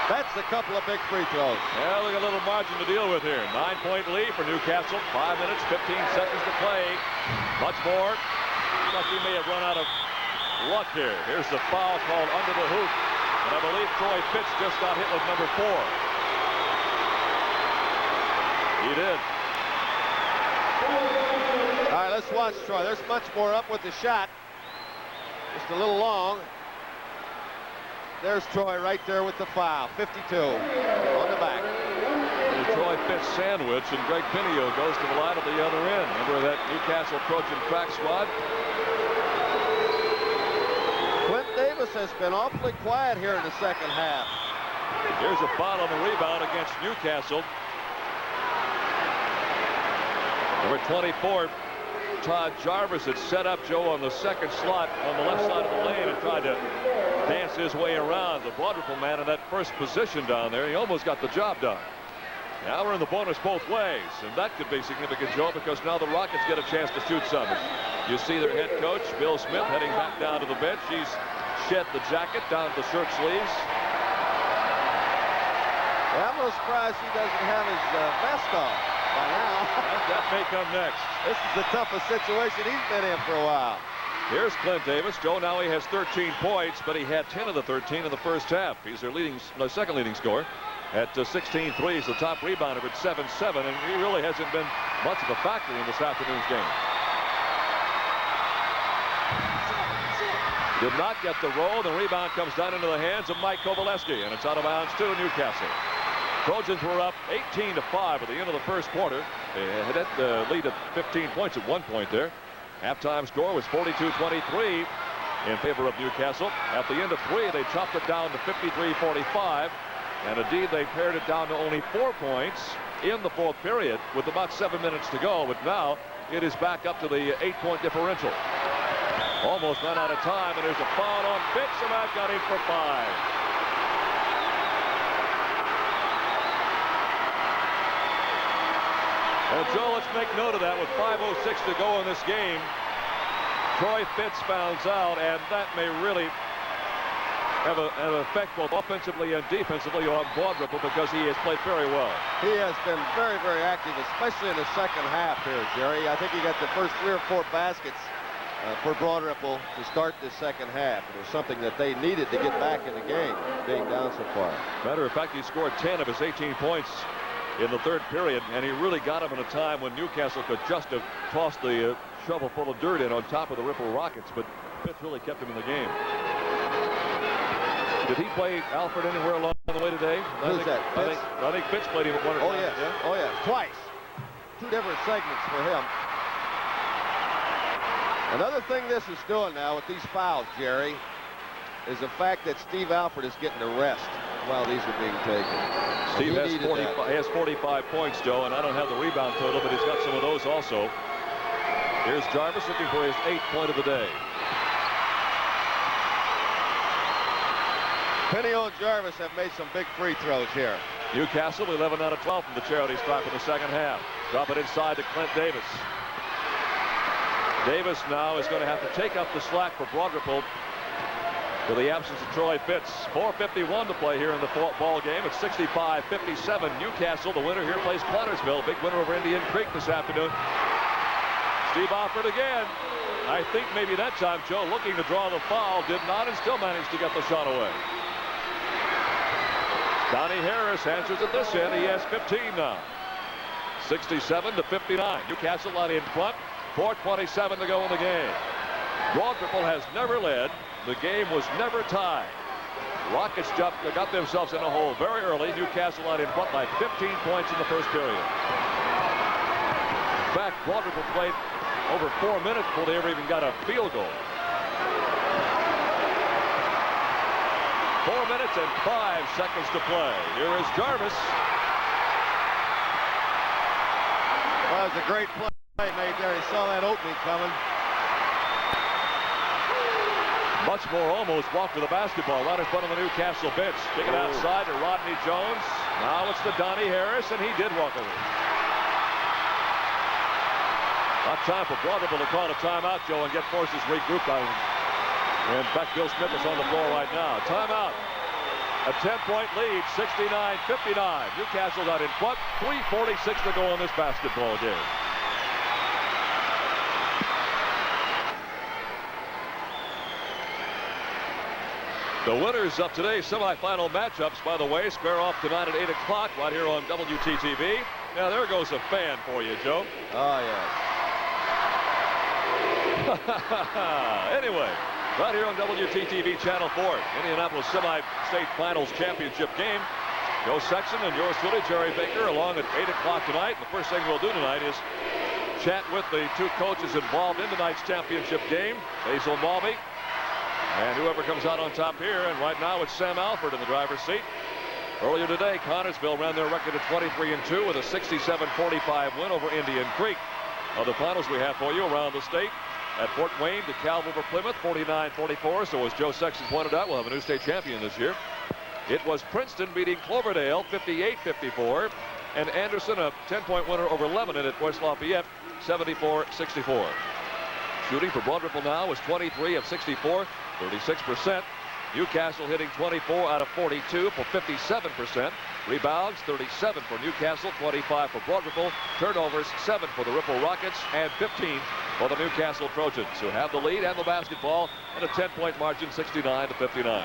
That's a couple of big free throws. Yeah, look, a little margin to deal with here. 9-point lead for Newcastle. 5 minutes, 15 seconds to play. Much more. Like he may have run out of luck here. Here's the foul called under the hoop. And I believe Troy Fitz just got hit with number 4. He did. All right, let's watch Troy. There's much more up with the shot. Just a little long. There's Troy right there with the foul. 52 on the back. And Troy Fitz sandwich, and Greg Pinio goes to the line at the other end. Remember that Newcastle Trojan crack squad? Clint Davis has been awfully quiet here in the second half. Here's a foul on the rebound against Newcastle. Number 24, Todd Jarvis had set up Joe on the second slot on the left side of the lane and tried to dance his way around the Broadripple man in that first position down there. He almost got the job done. Now we're in the bonus both ways, and that could be significant, Joe, because now the Rockets get a chance to shoot some. You see their head coach, Bill Smith, heading back down to the bench. He's shed the jacket down to the shirt sleeves. Well, I'm a little surprised he doesn't have his vest on by now. That may come next. This is the toughest situation he's been in for a while. Here's Clint Davis. Joe, now he has 13 points, but he had 10 of the 13 in the first half. He's their second leading scorer at 16 threes, the top rebounder at 7-7, and he really hasn't been much of a factor in this afternoon's game. Did not get the roll. The rebound comes down into the hands of Mike Kovaleski, and it's out of bounds to Newcastle. Trojans were up 18-5 at the end of the first quarter. They had the lead at 15 points at one point there. Halftime score was 42-23 in favor of Newcastle. At the end of 3, they chopped it down to 53-45. And indeed, they pared it down to only 4 points in the fourth period with about 7 minutes to go. But now it is back up to the 8-point differential. Almost run out of time, and there's a foul on Fitz, and that got him for 5. Well, Joe, let's make note of that with 5:06 to go in this game. Troy Fitz fouls out, and that may really have an effect both offensively and defensively on Broadripple because he has played very well. He has been very, very active, especially in the second half here, Jerry. I think he got the first 3 or 4 baskets for Broadripple to start this second half. It was something that they needed to get back in the game, being down so far. Matter of fact, he scored 10 of his 18 points in the third period, and he really got him at a time when Newcastle could just have tossed the shovel full of dirt in on top of the Ripple Rockets, but Fitz really kept him in the game. Did he play Alford anywhere along the way today? Who's that? I think Fitz played him at one or two. Oh, yes. Yeah? Oh, yeah. Twice. 2 different segments for him. Another thing this is doing now with these fouls, Jerry, is the fact that Steve Alford is getting a rest while these are being taken. Steve has 45 points, Joe, and I don't have the rebound total, but he's got some of those also. Here's Jarvis looking for his 8th point of the day. Pinio and Jarvis have made some big free throws here. Newcastle 11 out of 12 from the charity stripe in the second half. Drop it inside to Clint Davis. Davis now is going to have to take up the slack for Broadripple with the absence of Troy Fitz. 4:51 to play here in the ball game. It's 65-57. Newcastle, the winner here, plays Connorsville. Big winner over Indian Creek this afternoon. Steve Alford again. I think maybe that time Joe looking to draw the foul, did not, and still managed to get the shot away. Donnie Harris answers at this end. He has 15 now. 67-59. Newcastle out in front. 4:27 to go in the game. Broad Ripple has never led. The game was never tied. Rockets got themselves in a hole very early. Newcastle out in front by 15 points in the first period. In fact, Broad Ripple played over 4 minutes before they ever even got a field goal. 4 minutes and 5 seconds to play. Here is Jarvis. Well, that was a great play made there. He saw that opening coming. Much more almost walked with the basketball right in front of the Newcastle bench. Kick it outside to Rodney Jones. Now it's to Donnie Harris, and he did walk away. Not time for Broad Ripple to call a timeout, Joe, and get forces regrouped. In fact, Bill Smith is on the floor right now. Timeout. A 10-point lead, 69-59. Newcastle out in front. 3:46 to go in this basketball game. The winners of today's semifinal matchups, by the way, square off tonight at 8 o'clock right here on WTTV. Now, there goes a fan for you, Joe. Oh, yes. Anyway, right here on WTTV Channel 4, Indianapolis Semi-State Finals Championship game. Joe Sexton and yours truly, Jerry Baker, along at 8 o'clock tonight. The first thing we'll do tonight is chat with the two coaches involved in tonight's championship game, Basil Mulvey and whoever comes out on top here. And right now it's Sam Alford in the driver's seat. Earlier today, Connersville ran their record at 23-2 with a 67-45 win over Indian Creek. Other finals we have for you around the state. At Fort Wayne, DeKalb over Plymouth, 49-44. So as Joe Sexton pointed out, we'll have a new state champion this year. It was Princeton beating Cloverdale, 58-54. And Anderson, a 10-point winner over Lebanon at West Lafayette, 74-64. Shooting for Broad Ripple now is 23 of 64, 36%. Newcastle hitting 24 out of 42 for 57%. Rebounds, 37 for Newcastle, 25 for Broad Ripple. Turnovers, 7 for the Ripple Rockets, and 15 for the Newcastle Trojans, who have the lead and the basketball in a 10-point margin, 69-59.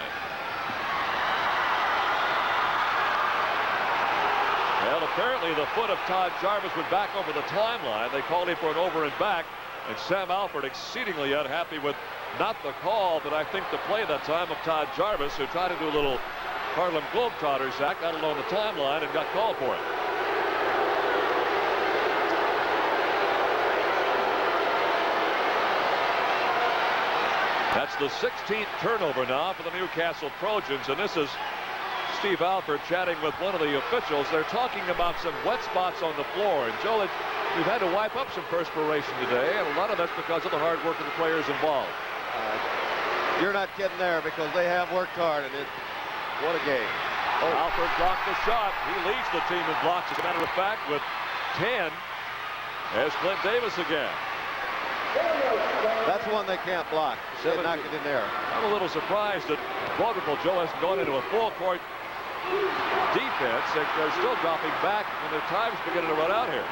Well, apparently the foot of Todd Jarvis went back over the timeline. They called him for an over and back, and Sam Alford exceedingly unhappy with not the call, but I think the play that time of Todd Jarvis, who tried to do a little Harlem Globetrotters act out along the timeline and got called for it. That's the 16th turnover now for the Newcastle Trojans, and this is Steve Alford chatting with one of the officials. They're talking about some wet spots on the floor, and Joe, we've had to wipe up some perspiration today, and a lot of that's because of the hard work of the players involved. You're not kidding there, because they have worked hard, and what a game. Oh. Alford blocked the shot. He leads the team in blocks, as a matter of fact, with 10 as Clint Davis again. That's one they can't block. They knocked it in there. I'm a little surprised that Broad Ripple, Joe, hasn't gone into a full court defense. They're still dropping back when their time's beginning to run out here.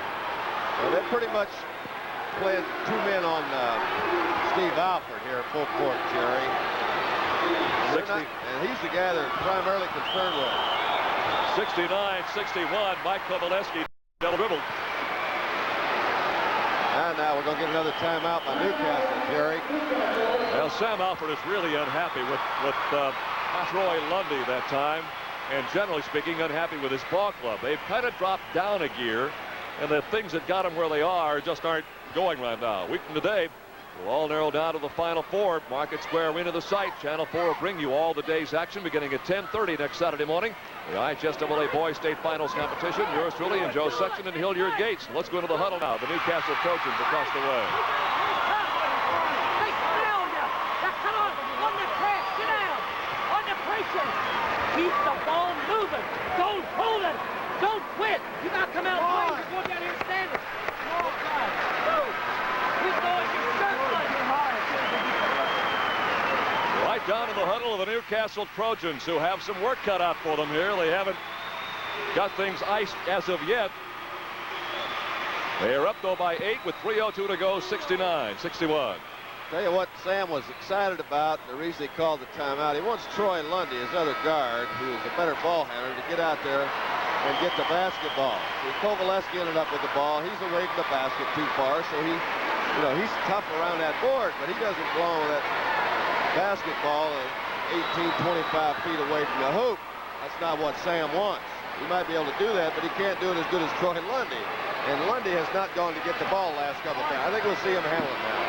Well, they pretty much played two men on Steve Alford here, full court, Jerry. And he's the guy they're primarily concerned with. 69-61, Mike Kovaleski double dribble. And now we're going to get another timeout by Newcastle, Jerry. Well, Sam Alford is really unhappy with Troy Lundy that time, and generally speaking, unhappy with his ball club. They've kind of dropped down a gear, and the things that got them where they are just aren't going right now. A week from today, we'll all narrow down to the Final Four. Market Square Arena, the site. Channel 4 will bring you all the day's action beginning at 10:30 next Saturday morning. The IHSAA Boys State Finals competition. Yours truly and Joe Sexton and Hilliard Gates. Let's go into the huddle now. The Newcastle Trojans across the way. Hey, sit down now. Now, come on. On the track. Sit down. Under pressure. Keep the ball moving. Don't hold it. Don't quit. You got to come out playing. Just go down here and stand it. Oh, God. Move. Keep going. You're circling. Right down in the huddle of the Newcastle Trojans, who have some work cut out for them here. They haven't got things iced as of yet. They are up, though, by 8 with 3:02 to go, 69-61. Tell you what Sam was excited about, the reason he called the timeout, he wants Troy Lundy, his other guard, who is a better ball handler, to get out there and get the basketball. So Kovaleski ended up with the ball. He's away from the basket too far, so he's tough around that board, but he doesn't belong with that basketball 18, 25 feet away from the hoop. That's not what Sam wants. He might be able to do that, but he can't do it as good as Troy Lundy. And Lundy has not gone to get the ball last couple of times. I think we'll see him handle it now.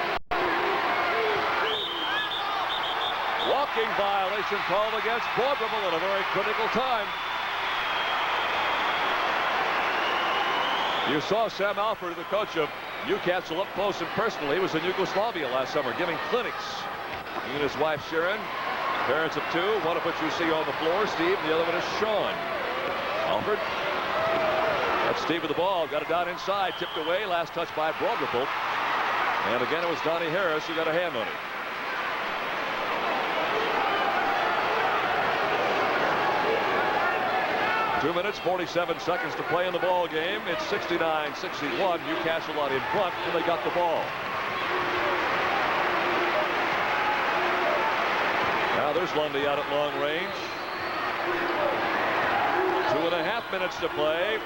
Walking violation called against Broad Ripple at a very critical time. You saw Sam Alford, the coach of Newcastle, up close and personal. He was in Yugoslavia last summer giving clinics. He and his wife Sharon, parents of two, one of which you see on the floor, Steve, and the other one is Sean. Alford. That's Steve with the ball. Got it down inside. Tipped away. Last touch by Broad Ripple. And again, it was Donnie Harris who got a hand on it. Two minutes, 47 seconds to play in the ball game. It's 69-61. Newcastle out in front, and they got the ball. Now there's Lundy out at long range. 2.5 minutes to play.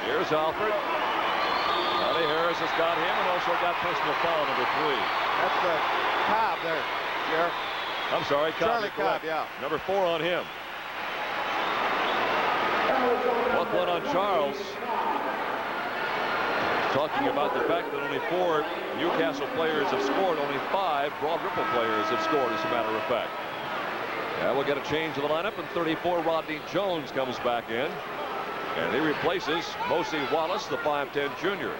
Here's Alford. Donnie Harris has got him and also got personal foul number 3. That's the Cobb there, Sheriff. I'm sorry, Cobb. Charlie Cobb, yeah. Number 4 on him. Buck one on Charles. Talking about the fact that only 4 Newcastle players have scored, only 5 Broad Ripple players have scored, as a matter of fact. Now we'll get a change to the lineup, and 34 Rodney Jones comes back in. And he replaces Mosey Wallace, the 5'10 junior.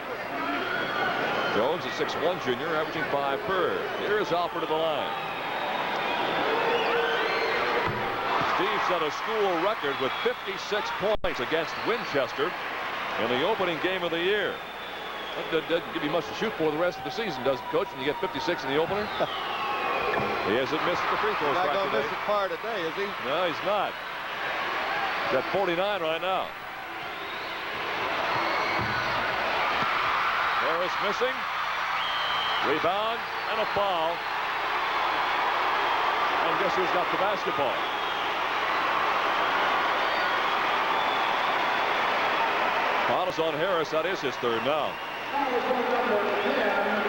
Jones, a 6'1 junior, averaging 5 per. Here is Alford at the line. Steve set a school record with 56 points against Winchester in the opening game of the year. That doesn't give you much to shoot for the rest of the season, does it, Coach, when you get 56 in the opener? He hasn't missed the free throw strike today. Not going to miss it far today, is he? No, he's not. He's got 49 right now. Harris missing. Rebound and a foul. And guess who's got the basketball? Foul is on Harris. That is his third now.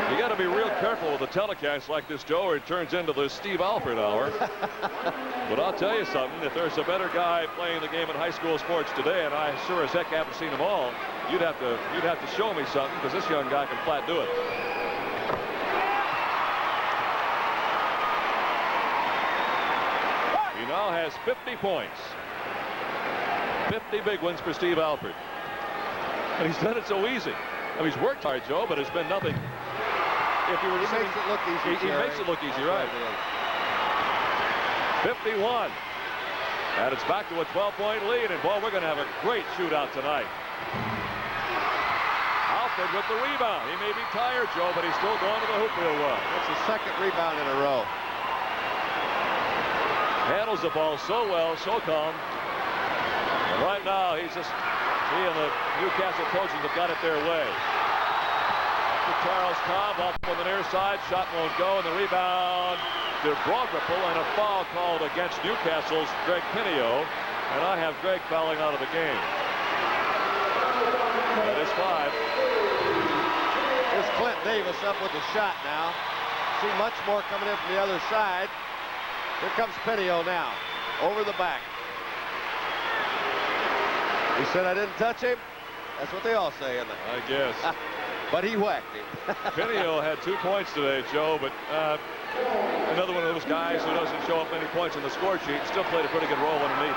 You got to be real careful with a telecast like this, Joe, or it turns into the Steve Alford hour. But I'll tell you something, if there's a better guy playing the game in high school sports today, and I sure as heck haven't seen them all, you'd have to show me something, because this young guy can flat do it. He now has 50 points. 50 big ones for Steve Alford. And he's done it so easy. I mean, he's worked hard, Joe, but it's been nothing. If you were to makes it look easy. He makes it look easy, right? 51. And it's back to a 12-point lead. And, boy, we're going to have a great shootout tonight. Alford with the rebound. He may be tired, Joe, but he's still going to the hoop real well. That's his second rebound in a row. Handles the ball so well, so calm. And right now, he and the Newcastle coaches have got it their way. Charles Cobb up on the near side. Shot won't go, and the rebound to Broad Ripple, and a foul called against Newcastle's Greg Pinio. And I have Greg fouling out of the game. That is 5. Here's Clint Davis up with the shot now. See much more coming in from the other side. Here comes Pinio now. Over the back. He said, I didn't touch him. That's what they all say, isn't it? I guess. But he whacked him. Pinio had 2 points today, Joe, but another one of those guys who doesn't show up many points on the score sheet, still played a pretty good role underneath.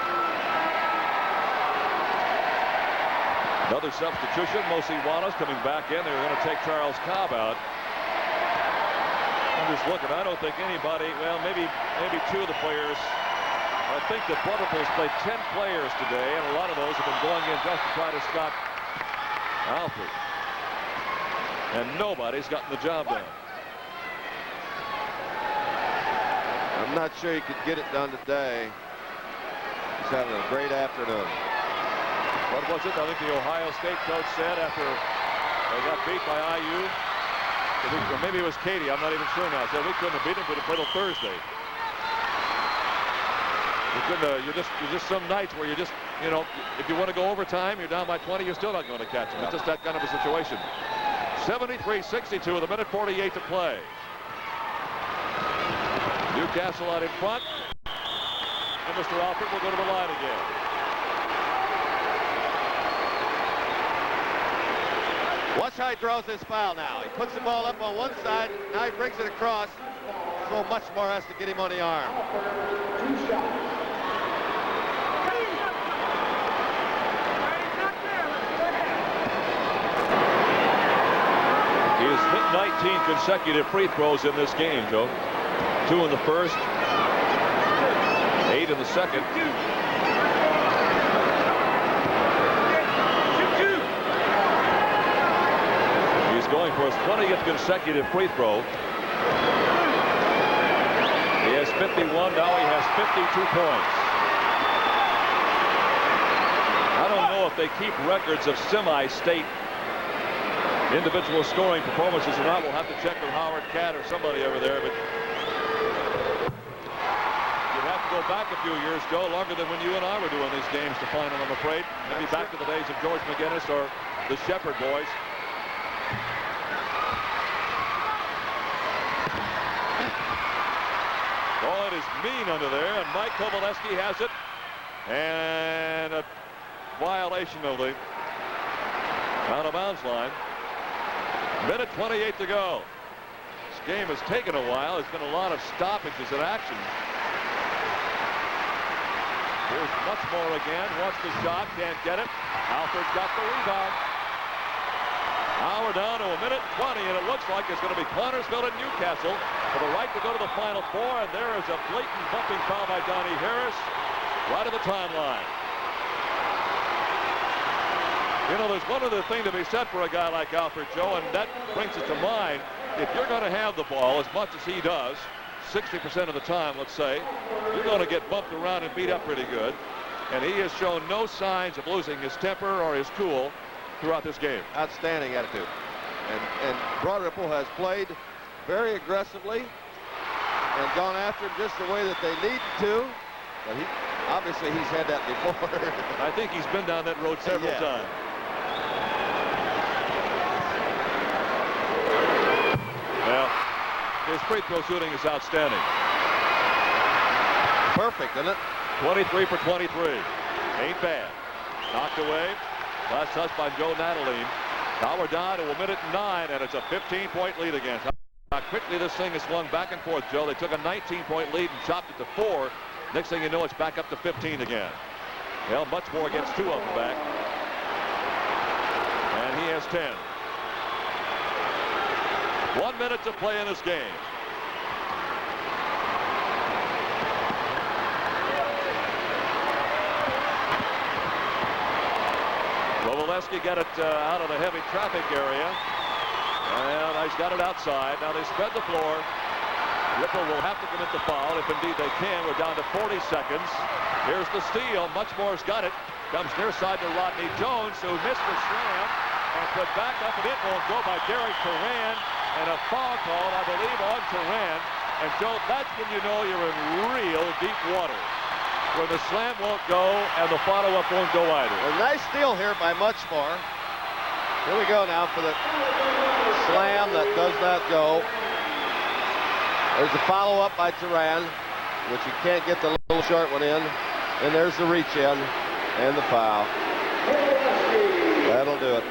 Another substitution, Mosey Wallace coming back in. They're going to take Charles Cobb out. I'm just looking. I don't think anybody, well, maybe 2 of the players. I think that Broad Ripple's played 10 players today, and a lot of those have been going in just to try to stop Alford. And nobody's gotten the job done. I'm not sure he could get it done today. He's having a great afternoon. What was it? I think the Ohio State coach said after they got beat by IU. Or maybe it was Katie. I'm not even sure now. Said we couldn't have beat him, but it played till Thursday. You couldn't. You're just some nights where you just, you know, if you want to go overtime, you're down by 20, you're still not going to catch him. It's just that kind of a situation. 73-62 with a minute 48 to play. Newcastle out in front. And Mr. Alford will go to the line again. Watch how he draws this foul now. He puts the ball up on one side. Now he brings it across. So much more has to get him on the arm. He has hit 19 consecutive free throws in this game, Joe. 2 in the first, 8 in the second. He's going for his 20th consecutive free throw. He has 51, now he has 52 points. I don't know if they keep records of semi-state individual scoring performances or not. We'll have to check with Howard Catt or somebody over there, but you'd have to go back a few years, Joe, longer than when you and I were doing these games to find them, I'm afraid. Maybe back to the days of George McGinnis or the Shepherd boys. Oh, it is mean under there, and Mike Kovalevsky has it. And a violation of the out-of-bounds line. Minute 28 to go. This game has taken a while. There's been a lot of stoppages in action. Here's much more again. Wants the shot, can't get it. Alford's got the rebound. Now we're down to a minute 20, and it looks like it's going to be Connorsville and Newcastle for the right to go to the Final Four, and there is a blatant bumping foul by Donnie Harris right at the timeline. You know, there's one other thing to be said for a guy like Alford, Joe, and that brings it to mind. If you're going to have the ball as much as he does, 60% of the time, let's say, you're going to get bumped around and beat up pretty good. And he has shown no signs of losing his temper or his cool throughout this game. Outstanding attitude. And Broad Ripple has played very aggressively and gone after him just the way that they need to. But obviously he's had that before. I think he's been down that road several times. Well, his free throw shooting is outstanding. Perfect, isn't it? 23 for 23. Ain't bad. Knocked away. Last touch by Joe Nataline. Now we're down to a minute 9, and it's a 15-point lead again. How quickly this thing has swung back and forth, Joe. They took a 19-point lead and chopped it to 4. Next thing you know, it's back up to 15 again. Well, much more against 2 of them back. And he has 10. 1 minute to play in this game. Kovalevsky got it out of the heavy traffic area. And he's got it outside. Now they spread the floor. Ripple will have to commit the foul if indeed they can. We're down to 40 seconds. Here's the steal. Muchmore's got it. Comes near side to Rodney Jones, who missed the slam and put back up, and it won't go by Derek Turan. And a foul call, I believe, on Turan. And Joe, that's when you know you're in real deep water, where the slam won't go and the follow-up won't go either. A nice steal here by Muchmore. Here we go now for the slam that does not go. There's a follow-up by Turan, which you can't get the little short one in. And there's the reach in and the foul. That'll do it.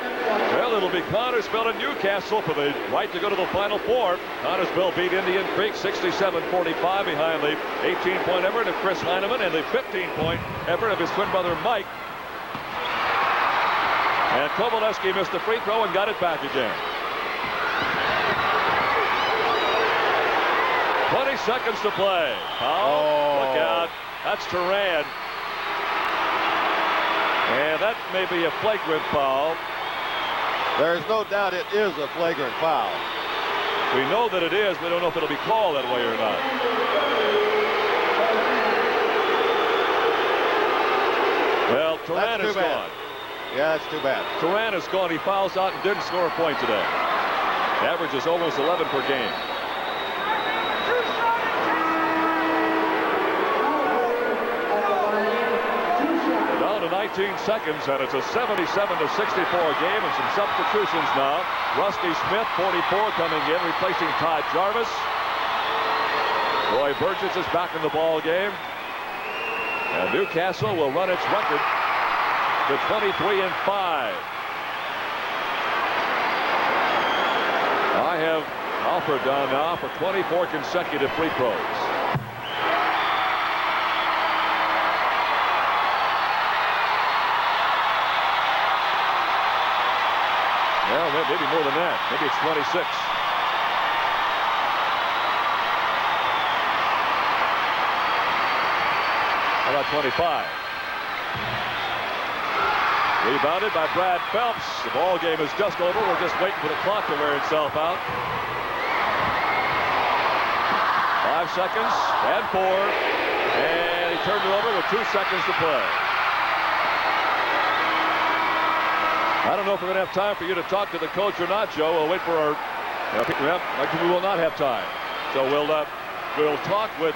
Well, it'll be Connorsville and Newcastle for the right to go to the Final Four. Connorsville beat Indian Creek 67-45 behind the 18-point effort of Chris Heineman and the 15-point effort of his twin brother Mike. And Kovalevsky missed the free throw and got it back again. 20 seconds to play. Foul. Look out. That's Turan. And that may be a flagrant foul. There's no doubt it is a flagrant foul. We know that it is. We don't know if it'll be called that way or not. Well, Turan is gone. Yeah, that's too bad. Turan is gone. He fouls out and didn't score a point today. Averages almost 11 per game. Down to 19 seconds, and it's a 77-64 game, and some substitutions now. Rusty Smith, 44, coming in, replacing Todd Jarvis. Roy Burgess is back in the ball game. And Newcastle will run its record to 23-5. I have Alford down now for 24 consecutive free throws. Well, maybe more than that. Maybe it's 26. How about 25? Rebounded by Brad Phelps. The ball game is just over. We're just waiting for the clock to wear itself out. 5 seconds and 4. And he turned it over with 2 seconds to play. I don't know if we're going to have time for you to talk to the coach or not, Joe. We'll wait for our... we will not have time. So we'll talk with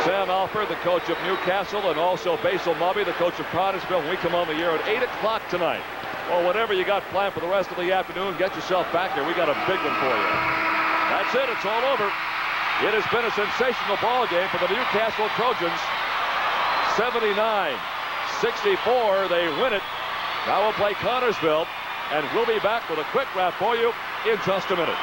Sam Alford, the coach of Newcastle, and also Basil Mubby, the coach of Connersville, when we come on the air at 8 o'clock tonight. Well, whatever you got planned for the rest of the afternoon, get yourself back here. We got a big one for you. That's it. It's all over. It has been a sensational ball game for the Newcastle Trojans. 79-64. They win it. Now we'll play Connersville, and we'll be back with a quick wrap for you in just a minute.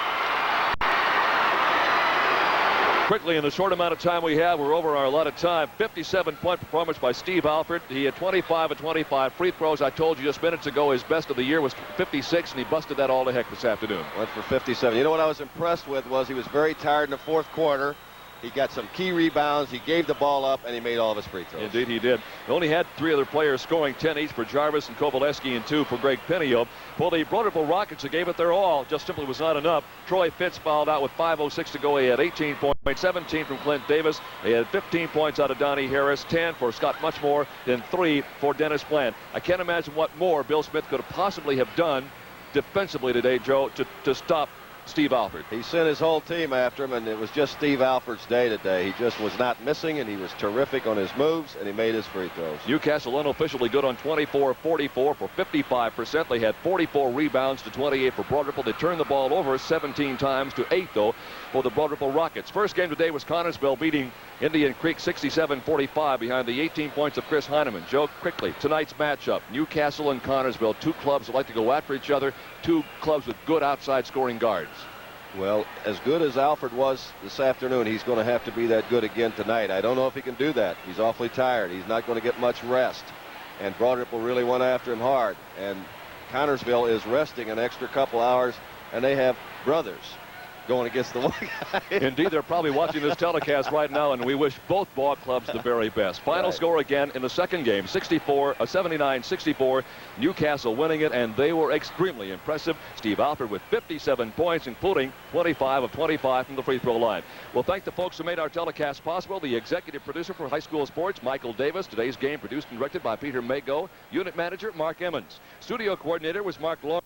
Quickly, in the short amount of time we have, we're over our allotted time. 57-point performance by Steve Alford. He had 25 of 25 free throws. I told you just minutes ago his best of the year was 56, and he busted that all to heck this afternoon. Went for 57. You know what I was impressed with was he was very tired in the fourth quarter. He got some key rebounds. He gave the ball up, and he made all of his free throws. Indeed, he did. He only had 3 other players scoring 10 each for Jarvis and Kovaleski and 2 for Greg Penio. For the Broad Ripple Rockets, who gave it their all, just simply was not enough. Troy Fitz fouled out with 5:06 to go. He had 18 points, 17 from Clint Davis. He had 15 points out of Donnie Harris, 10 for Scott Muchmore, and 3 for Dennis Bland. I can't imagine what more Bill Smith could have possibly have done defensively today, Joe, to stop Steve Alford. He sent his whole team after him, and it was just Steve Alford's day today. He just was not missing, and he was terrific on his moves, and he made his free throws. Newcastle unofficially good on 24-44 for 55%. They had 44 rebounds to 28 for Broad Ripple. They turned the ball over 17 times to 8, though, for the Broad Ripple Rockets. First game today was Connersville beating Indian Creek 67-45 behind the 18 points of Chris Heineman. Joe, quickly, tonight's matchup, Newcastle and Connersville, 2 clubs that like to go after each other, 2 clubs with good outside scoring guards. Well, as good as Alford was this afternoon, he's going to have to be that good again tonight. I don't know if he can do that. He's awfully tired. He's not going to get much rest. And Broad Ripple really went after him hard. And Connersville is resting an extra couple hours, and they have brothers going against the one guy. Indeed, they're probably watching this telecast right now, and we wish both ball clubs the very best. Final score again in the second game, 79-64. Newcastle winning it, and they were extremely impressive. Steve Alford with 57 points, including 25 of 25 from the free throw line. We'll thank the folks who made our telecast possible. The executive producer for High School Sports, Michael Davis. Today's game produced and directed by Peter Mago. Unit manager, Mark Emmons. Studio coordinator was Mark Long.